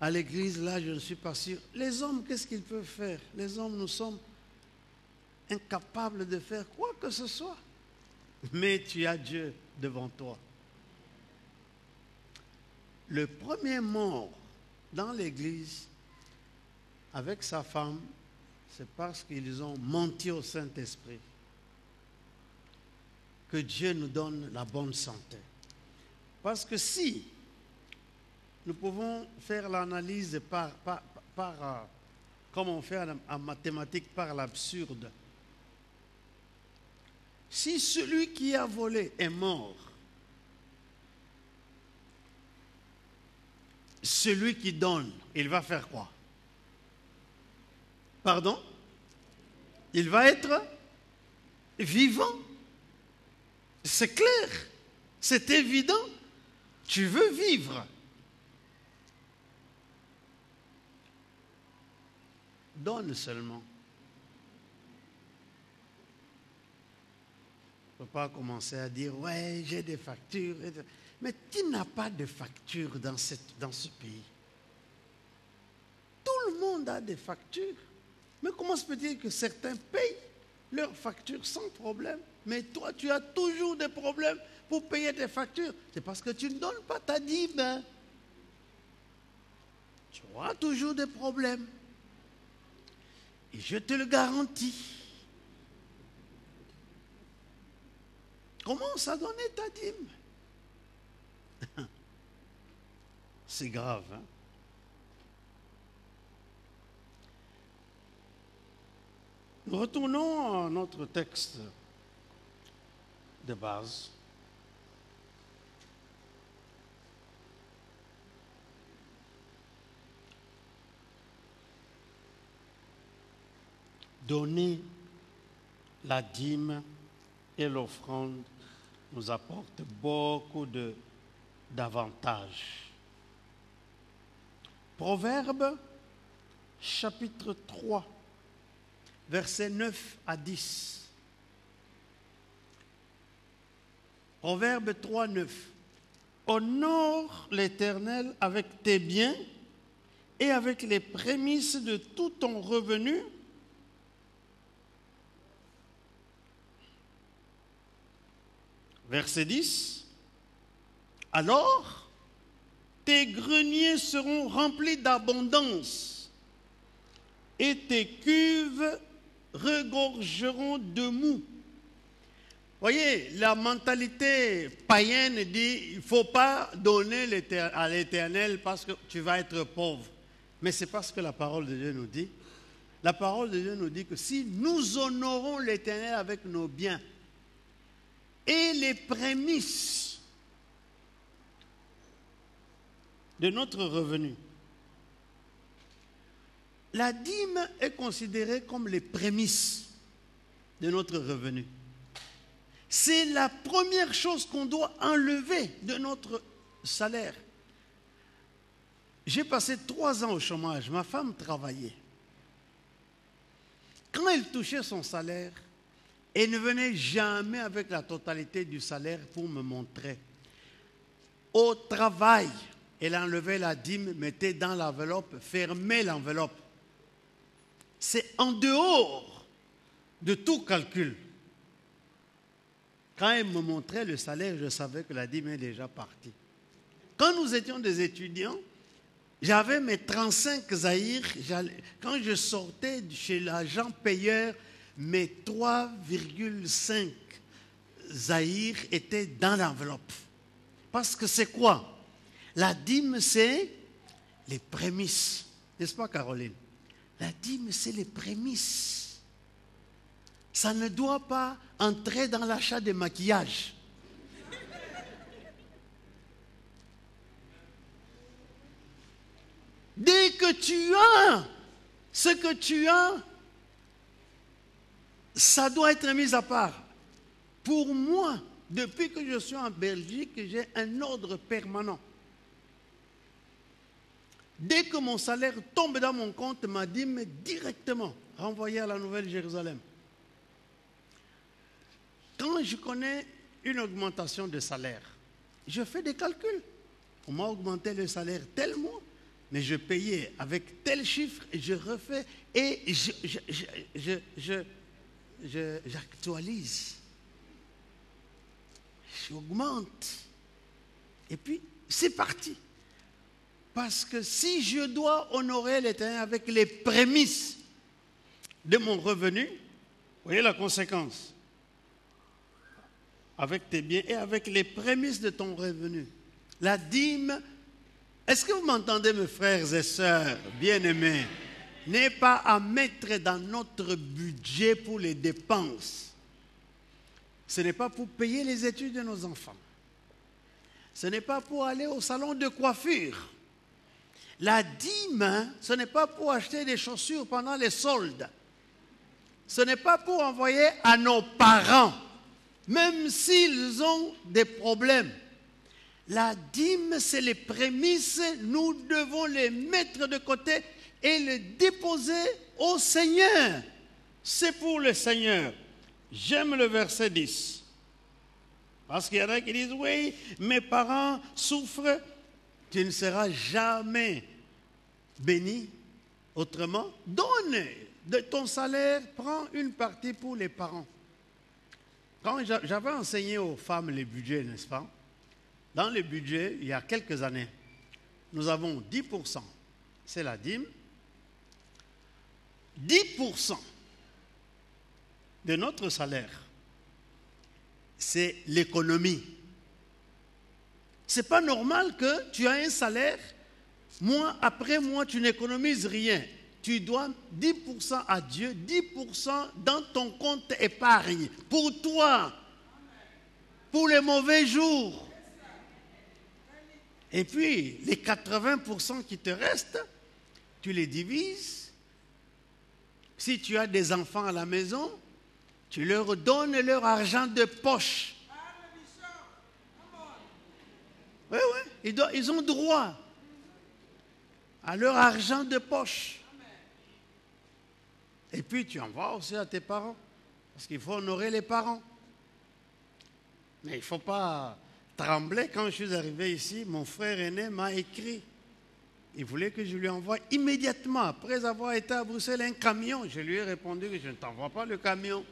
à l'église, là, je ne suis pas sûr. Les hommes, qu'est-ce qu'ils peuvent faire? Les hommes, nous sommes incapables de faire quoi que ce soit. Mais tu as Dieu devant toi. Le premier mort dans l'église avec sa femme, c'est parce qu'ils ont menti au Saint-Esprit. Que Dieu nous donne la bonne santé. Parce que si nous pouvons faire l'analyse comme on fait en mathématiques par l'absurde, si celui qui a volé est mort, celui qui donne, il va faire quoi? Pardon? Il va être vivant. C'est clair, c'est évident. Tu veux vivre. Donne seulement. Il ne faut pas commencer à dire, ouais, j'ai des factures. Mais tu n'as pas de factures dans ce pays. Tout le monde a des factures. Mais comment se peut-il que certains payent leurs factures sans problème? Mais toi, tu as toujours des problèmes pour payer tes factures. C'est parce que tu ne donnes pas ta dîme. Tu auras toujours des problèmes. Et je te le garantis. Commence à donner ta dîme. C'est grave, hein? Nous retournons à notre texte de base. Donner la dîme et l'offrande nous apporte beaucoup d'avantages. Proverbe, chapitre 3, versets 9 à 10. Proverbe 3, 9. Honore l'Éternel avec tes biens et avec les prémices de tout ton revenu. Verset 10. Alors, tes greniers seront remplis d'abondance et tes cuves regorgeront de mou. Voyez, la mentalité païenne dit il ne faut pas donner à l'Éternel parce que tu vas être pauvre. Mais c'est pas ce que la parole de Dieu nous dit. La parole de Dieu nous dit que si nous honorons l'Éternel avec nos biens et les prémices de notre revenu, la dîme est considérée comme les prémices de notre revenu. C'est la première chose qu'on doit enlever de notre salaire. J'ai passé 3 ans au chômage. Ma femme travaillait. Quand elle touchait son salaire, elle ne venait jamais avec la totalité du salaire pour me montrer. Au travail, elle enlevait la dîme, mettait dans l'enveloppe, fermait l'enveloppe. C'est en dehors de tout calcul. Quand elle me montrait le salaire, je savais que la dîme est déjà partie. Quand nous étions des étudiants, j'avais mes 35 zaïrs. Quand je sortais chez l'agent payeur, mes 3,5 zaïrs étaient dans l'enveloppe. Parce que c'est quoi? La dîme, c'est les prémices. N'est-ce pas, Caroline? La dîme, c'est les prémices. Ça ne doit pas entrer dans l'achat de maquillage. Dès que tu as ce que tu as, ça doit être mis à part. Pour moi, depuis que je suis en Belgique, j'ai un ordre permanent. Dès que mon salaire tombe dans mon compte, ma dîme est directement renvoyée à la Nouvelle-Jérusalem. Quand je connais une augmentation de salaire, je fais des calculs. On m'a augmenté le salaire tel mois, mais je payais avec tel chiffre et je refais et j'actualise. J'augmente. Et puis, c'est parti. Parce que si je dois honorer l'Éternel avec les prémices de mon revenu, vous voyez la conséquence. Avec tes biens et avec les prémices de ton revenu. La dîme, est-ce que vous m'entendez, mes frères et sœurs bien-aimés, n'est pas à mettre dans notre budget pour les dépenses. Ce n'est pas pour payer les études de nos enfants. Ce n'est pas pour aller au salon de coiffure. La dîme, ce n'est pas pour acheter des chaussures pendant les soldes. Ce n'est pas pour envoyer à nos parents, même s'ils ont des problèmes. La dîme, c'est les prémices. Nous devons les mettre de côté et les déposer au Seigneur. C'est pour le Seigneur. J'aime le verset 10. Parce qu'il y en a qui disent, oui, mes parents souffrent. Tu ne seras jamais béni. Autrement, donne de ton salaire, prends une partie pour les parents. Quand j'avais enseigné aux femmes les budgets, n'est-ce pas? Dans le budget, il y a quelques années, nous avons 10%, c'est la dîme. 10% de notre salaire, c'est l'économie. Ce n'est pas normal que tu aies un salaire, mois après mois, tu n'économises rien. Tu dois 10% à Dieu, 10% dans ton compte épargne. Pour toi, pour les mauvais jours. Et puis, les 80% qui te restent, tu les divises. Si tu as des enfants à la maison, tu leur donnes leur argent de poche. Oui, oui, ils ont droit. à leur argent de poche. Et puis tu envoies aussi à tes parents, parce qu'il faut honorer les parents. Mais il ne faut pas trembler. Quand je suis arrivé ici, mon frère aîné m'a écrit. Il voulait que je lui envoie immédiatement, après avoir été à Bruxelles, un camion. Je lui ai répondu que je ne t'envoie pas le camion.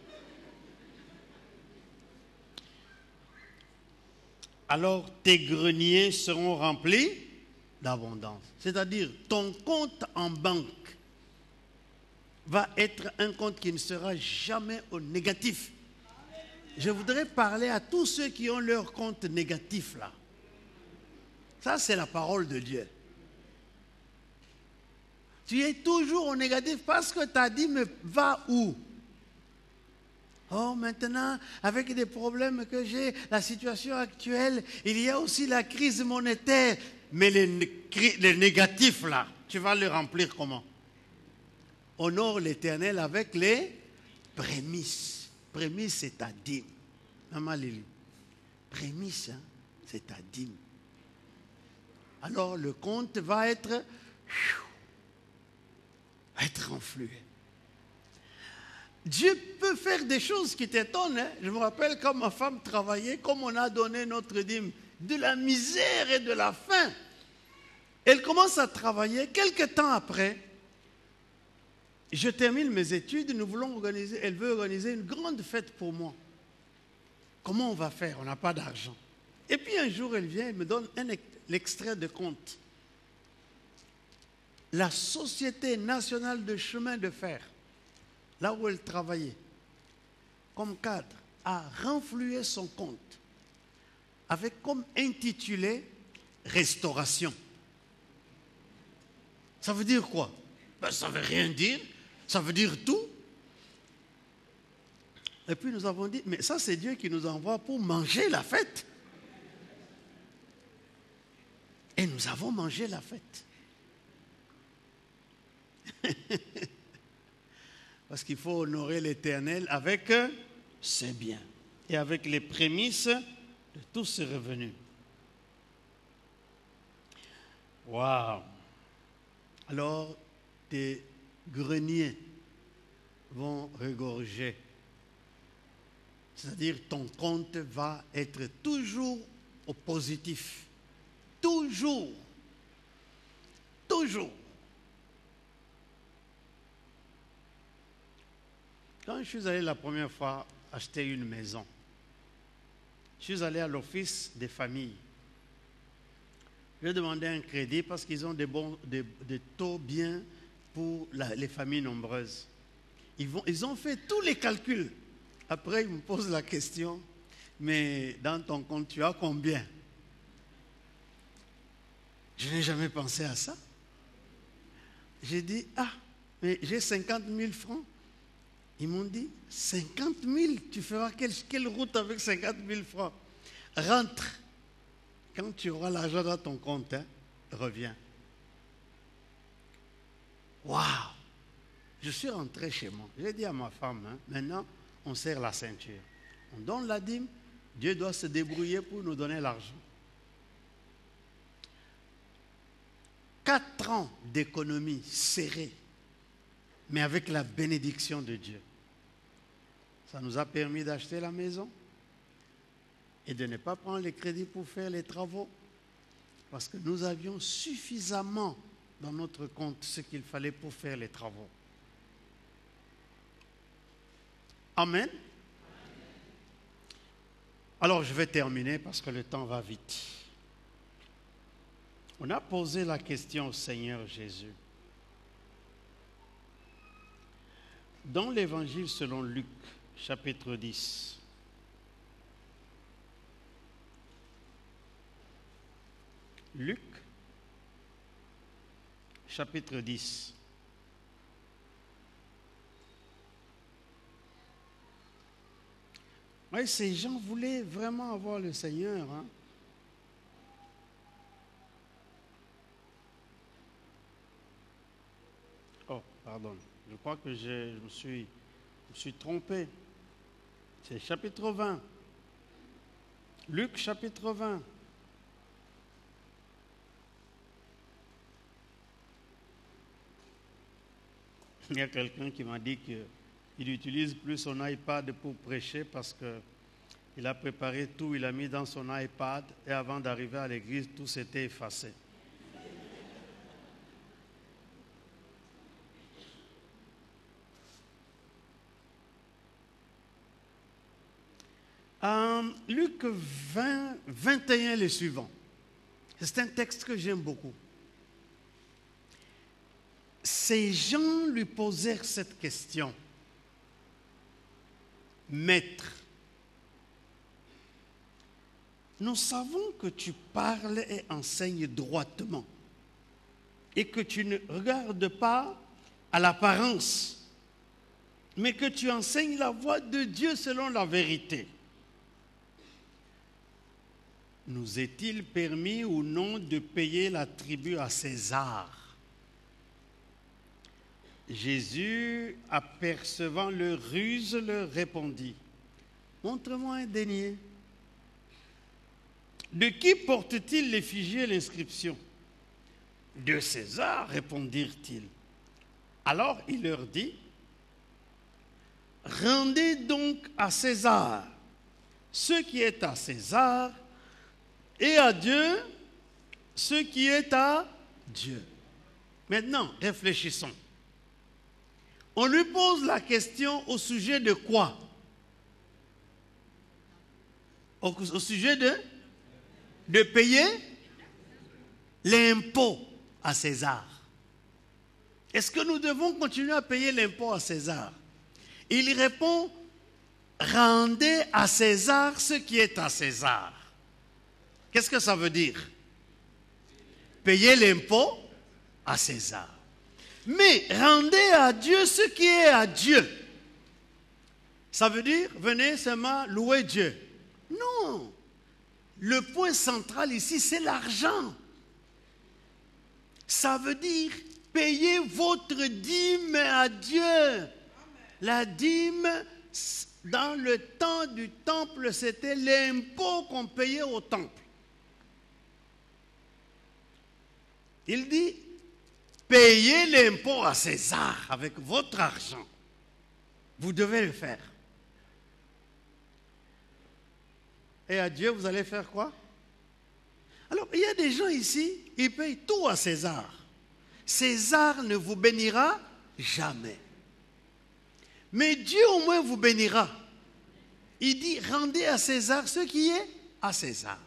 Alors tes greniers seront remplis d'abondance. C'est-à-dire ton compte en banque va être un compte qui ne sera jamais au négatif. Je voudrais parler à tous ceux qui ont leur compte négatif là. Ça, c'est la parole de Dieu. Tu es toujours au négatif parce que tu as dit, mais va où? Oh, maintenant, avec des problèmes que j'ai, la situation actuelle, il y a aussi la crise monétaire. Mais les négatifs là, tu vas les remplir comment? Honore l'Éternel avec les prémices. Prémices, c'est ta dîme. Maman Lili. Prémices, hein, c'est ta dîme. Alors le compte va être renfloué. Dieu peut faire des choses qui t'étonnent. Hein? Je me rappelle quand ma femme travaillait, comme on a donné notre dîme, de la misère et de la faim. Elle commence à travailler. Quelques temps après, je termine mes études, elle veut organiser une grande fête pour moi. Comment on va faire? On n'a pas d'argent. Et puis un jour, elle vient, elle me donne l'extrait de compte. La Société nationale de chemin de fer, là où elle travaillait, comme cadre, a renfloué son compte avec comme intitulé « Restauration ». Ça veut dire quoi? Ben, ça ne veut rien dire, ça veut dire tout. Et puis nous avons dit, mais ça c'est Dieu qui nous envoie pour manger la fête. Et nous avons mangé la fête. Parce qu'il faut honorer l'Éternel avec ses biens et avec les prémices de tous ses revenus. Waouh! Alors, tes greniers vont regorger. C'est-à-dire ton compte va être toujours au positif. Toujours. Toujours. Quand je suis allé la première fois acheter une maison, je suis allé à l'office des familles. J'ai demandé un crédit parce qu'ils ont des taux bien pour les familles nombreuses. Ils ont fait tous les calculs. Après, ils me posent la question, mais dans ton compte, tu as combien? Je n'ai jamais pensé à ça. J'ai dit, ah, mais j'ai 50 000 francs. Ils m'ont dit, 50 000, tu feras quelle route avec 50 000 francs? Rentre. Quand tu auras l'argent dans ton compte, hein, reviens. Waouh! Je suis rentré chez moi. J'ai dit à ma femme, hein, maintenant, on serre la ceinture. On donne la dîme, Dieu doit se débrouiller pour nous donner l'argent. 4 ans d'économie serrée, mais avec la bénédiction de Dieu. Ça nous a permis d'acheter la maison et de ne pas prendre les crédits pour faire les travaux, parce que nous avions suffisamment dans notre compte ce qu'il fallait pour faire les travaux. Amen. Alors je vais terminer parce que le temps va vite. On a posé la question au Seigneur Jésus. Dans l'évangile selon Luc, chapitre 10, Luc, chapitre 10. Oui, ces gens voulaient vraiment avoir le Seigneur. Hein? Oh, pardon. Je crois que je me suis trompé. C'est chapitre 20. Luc, chapitre 20. Il y a quelqu'un qui m'a dit qu'il utilise plus son iPad pour prêcher parce qu'il a préparé tout, il a mis dans son iPad et avant d'arriver à l'église, tout s'était effacé. Luc 20, 21, les suivants. C'est un texte que j'aime beaucoup. Ces gens lui posèrent cette question. Maître, nous savons que tu parles et enseignes droitement et que tu ne regardes pas à l'apparence, mais que tu enseignes la voie de Dieu selon la vérité. Nous est-il permis ou non de payer la tribu à César? Jésus, apercevant leur ruse, leur répondit, montre-moi un denier. De qui porte-t-il l'effigie et l'inscription? De César, répondirent-ils. Alors il leur dit, rendez donc à César ce qui est à César et à Dieu ce qui est à Dieu. Maintenant, réfléchissons. On lui pose la question au sujet de quoi? Au sujet de payer l'impôt à César. Est-ce que nous devons continuer à payer l'impôt à César? Il répond, rendez à César ce qui est à César. Qu'est-ce que ça veut dire? Payer l'impôt à César. Mais rendez à Dieu ce qui est à Dieu. Ça veut dire, venez seulement louer Dieu. Non. Le point central ici, c'est l'argent. Ça veut dire, payez votre dîme à Dieu. La dîme, dans le temps du temple, c'était l'impôt qu'on payait au temple. Il dit, payez l'impôt à César avec votre argent. Vous devez le faire. Et à Dieu, vous allez faire quoi? Alors, il y a des gens ici, ils payent tout à César. César ne vous bénira jamais. Mais Dieu au moins vous bénira. Il dit, rendez à César ce qui est à César.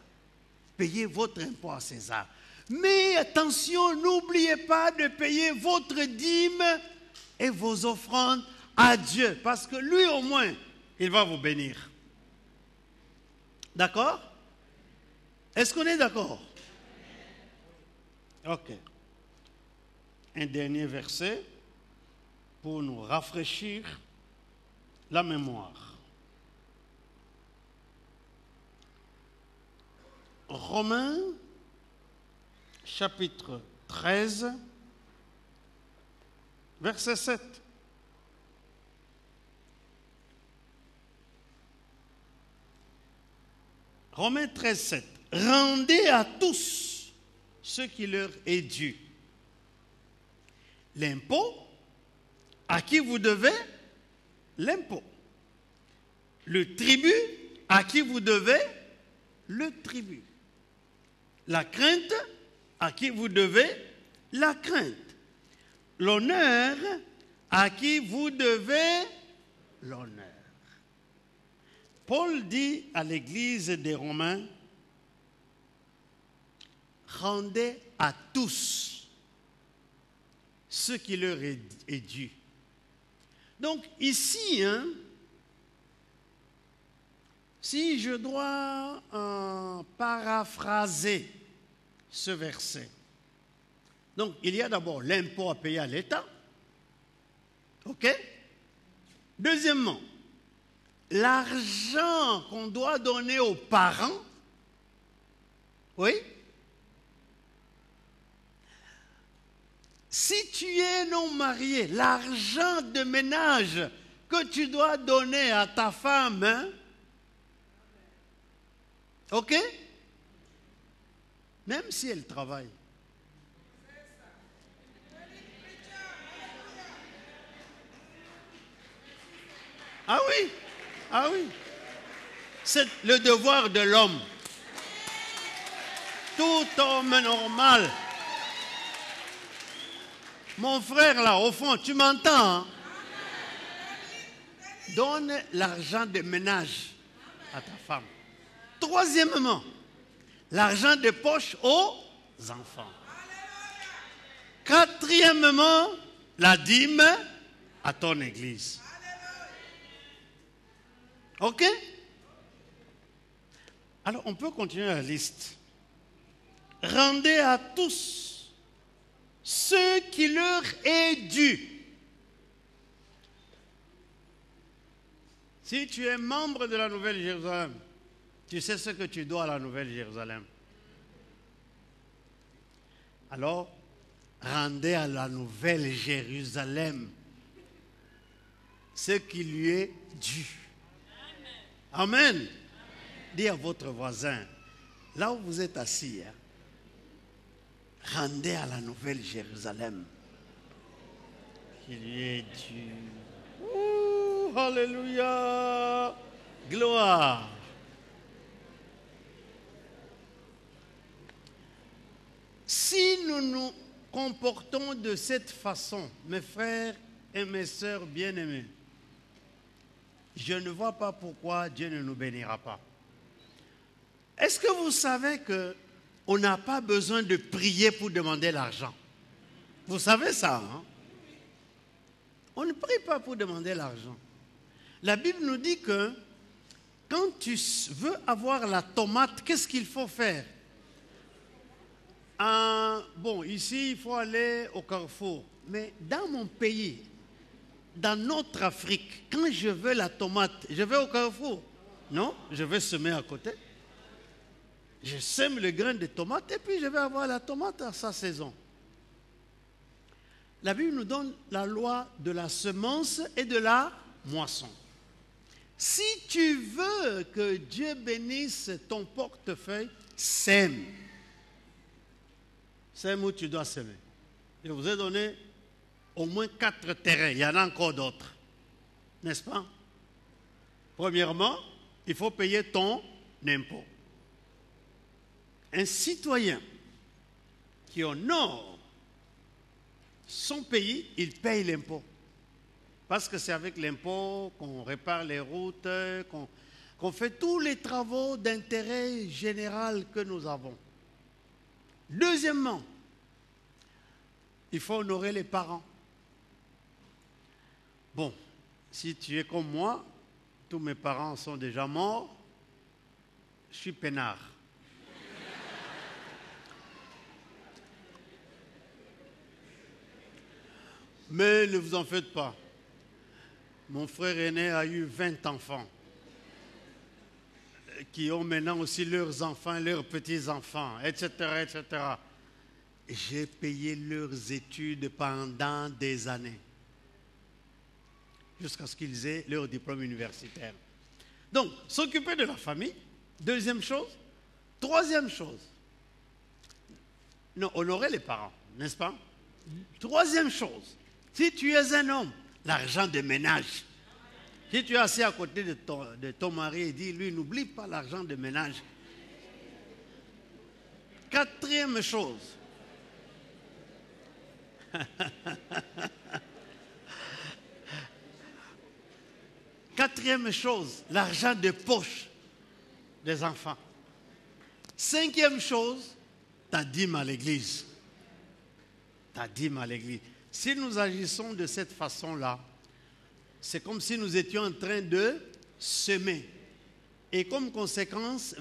Payez votre impôt à César. Mais attention, n'oubliez pas de payer votre dîme et vos offrandes à Dieu. Parce que lui au moins, il va vous bénir. D'accord? Est-ce qu'on est d'accord? Ok. Un dernier verset pour nous rafraîchir la mémoire. Romains, chapitre 13, verset 7. Romains 13, 7. Rendez à tous ce qui leur est dû. L'impôt, à qui vous devez l'impôt. Le tribut, à qui vous devez le tribut. La crainte, à qui vous devez la crainte. L'honneur, à qui vous devez l'honneur. Paul dit à l'église des Romains, rendez à tous ce qui leur est dû. Donc ici, si je dois paraphraser ce verset, donc il y a d'abord l'impôt à payer à l'État, ok? Deuxièmement, l'argent qu'on doit donner aux parents, oui? Si tu es non marié, l'argent de ménage que tu dois donner à ta femme, ok? Même si elle travaille. Ah oui, ah oui. C'est le devoir de l'homme. Tout homme normal. Mon frère là, au fond, tu m'entends, hein? Donne l'argent de ménage à ta femme. Troisièmement, l'argent de poche aux enfants. Quatrièmement, la dîme à ton église. Ok? Alors, on peut continuer la liste. Rendez à tous ce qui leur est dû. Si tu es membre de la Nouvelle Jérusalem, tu sais ce que tu dois à la Nouvelle Jérusalem. Alors, rendez à la Nouvelle Jérusalem ce qui lui est dû. Amen. Amen. Dis à votre voisin, là où vous êtes assis, hein, rendez à la Nouvelle Jérusalem qui lui est dû. Ouh, alléluia. Gloire. Si nous nous comportons de cette façon, mes frères et mes sœurs bien-aimés, je ne vois pas pourquoi Dieu ne nous bénira pas. Est-ce que vous savez qu'on n'a pas besoin de prier pour demander l'argent? Vous savez ça, hein? On ne prie pas pour demander l'argent. La Bible nous dit que quand tu veux avoir la tomate, qu'est-ce qu'il faut faire? Bon, ici, il faut aller au carrefour. Mais dans mon pays, dans notre Afrique, quand je veux la tomate, je vais au carrefour. Non, je vais semer à côté. Je sème le grain de tomate et puis je vais avoir la tomate à sa saison. La Bible nous donne la loi de la semence et de la moisson. Si tu veux que Dieu bénisse ton portefeuille, sème. Sème où tu dois semer. Je vous ai donné au moins 4 terrains. Il y en a encore d'autres. N'est-ce pas? Premièrement, il faut payer ton impôt. Un citoyen qui honore son pays, il paye l'impôt. Parce que c'est avec l'impôt qu'on répare les routes, qu'on fait tous les travaux d'intérêt général que nous avons. Deuxièmement, il faut honorer les parents. Bon, si tu es comme moi, tous mes parents sont déjà morts, je suis peinard. Mais ne vous en faites pas. Mon frère aîné a eu 20 enfants qui ont maintenant aussi leurs enfants, leurs petits-enfants, etc., etc. J'ai payé leurs études pendant des années, jusqu'à ce qu'ils aient leur diplôme universitaire. Donc, s'occuper de la famille, deuxième chose. Troisième chose, non, honorer les parents, n'est-ce pas? Troisième chose, si tu es un homme, l'argent de ménage. Si tu es assis à côté de ton mari et dis, lui, n'oublie pas l'argent de ménage. Quatrième chose. Quatrième chose, l'argent de poche des enfants. Cinquième chose, ta dîme à l'église. Ta dîme à l'église. Si nous agissons de cette façon-là, c'est comme si nous étions en train de semer. Et comme conséquence,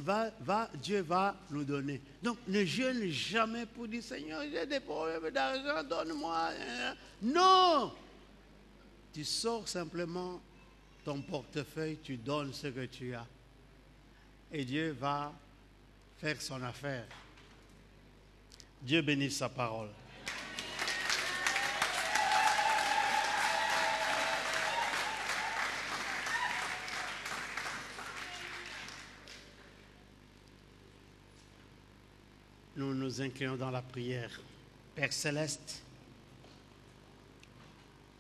Dieu va nous donner. Donc, ne jeûne jamais pour dire, Seigneur, j'ai des problèmes d'argent, donne-moi. Non! Tu sors simplement ton portefeuille, tu donnes ce que tu as. Et Dieu va faire son affaire. Dieu bénisse sa parole. Nous nous inclinons dans la prière. Père Céleste,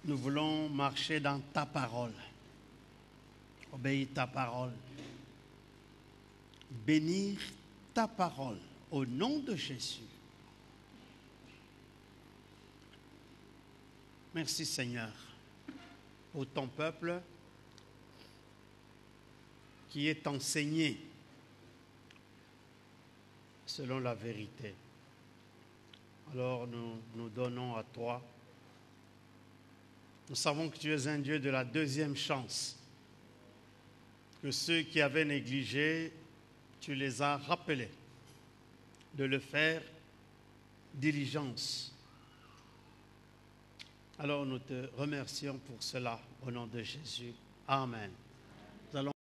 nous voulons marcher dans ta parole. obéir ta parole, bénir ta parole au nom de Jésus. Merci Seigneur pour ton peuple qui est enseigné selon la vérité. Alors nous donnons à toi. Nous savons que tu es un Dieu de la deuxième chance, que ceux qui avaient négligé, tu les as rappelés de le faire diligence. Alors nous te remercions pour cela au nom de Jésus. Amen. Nous allons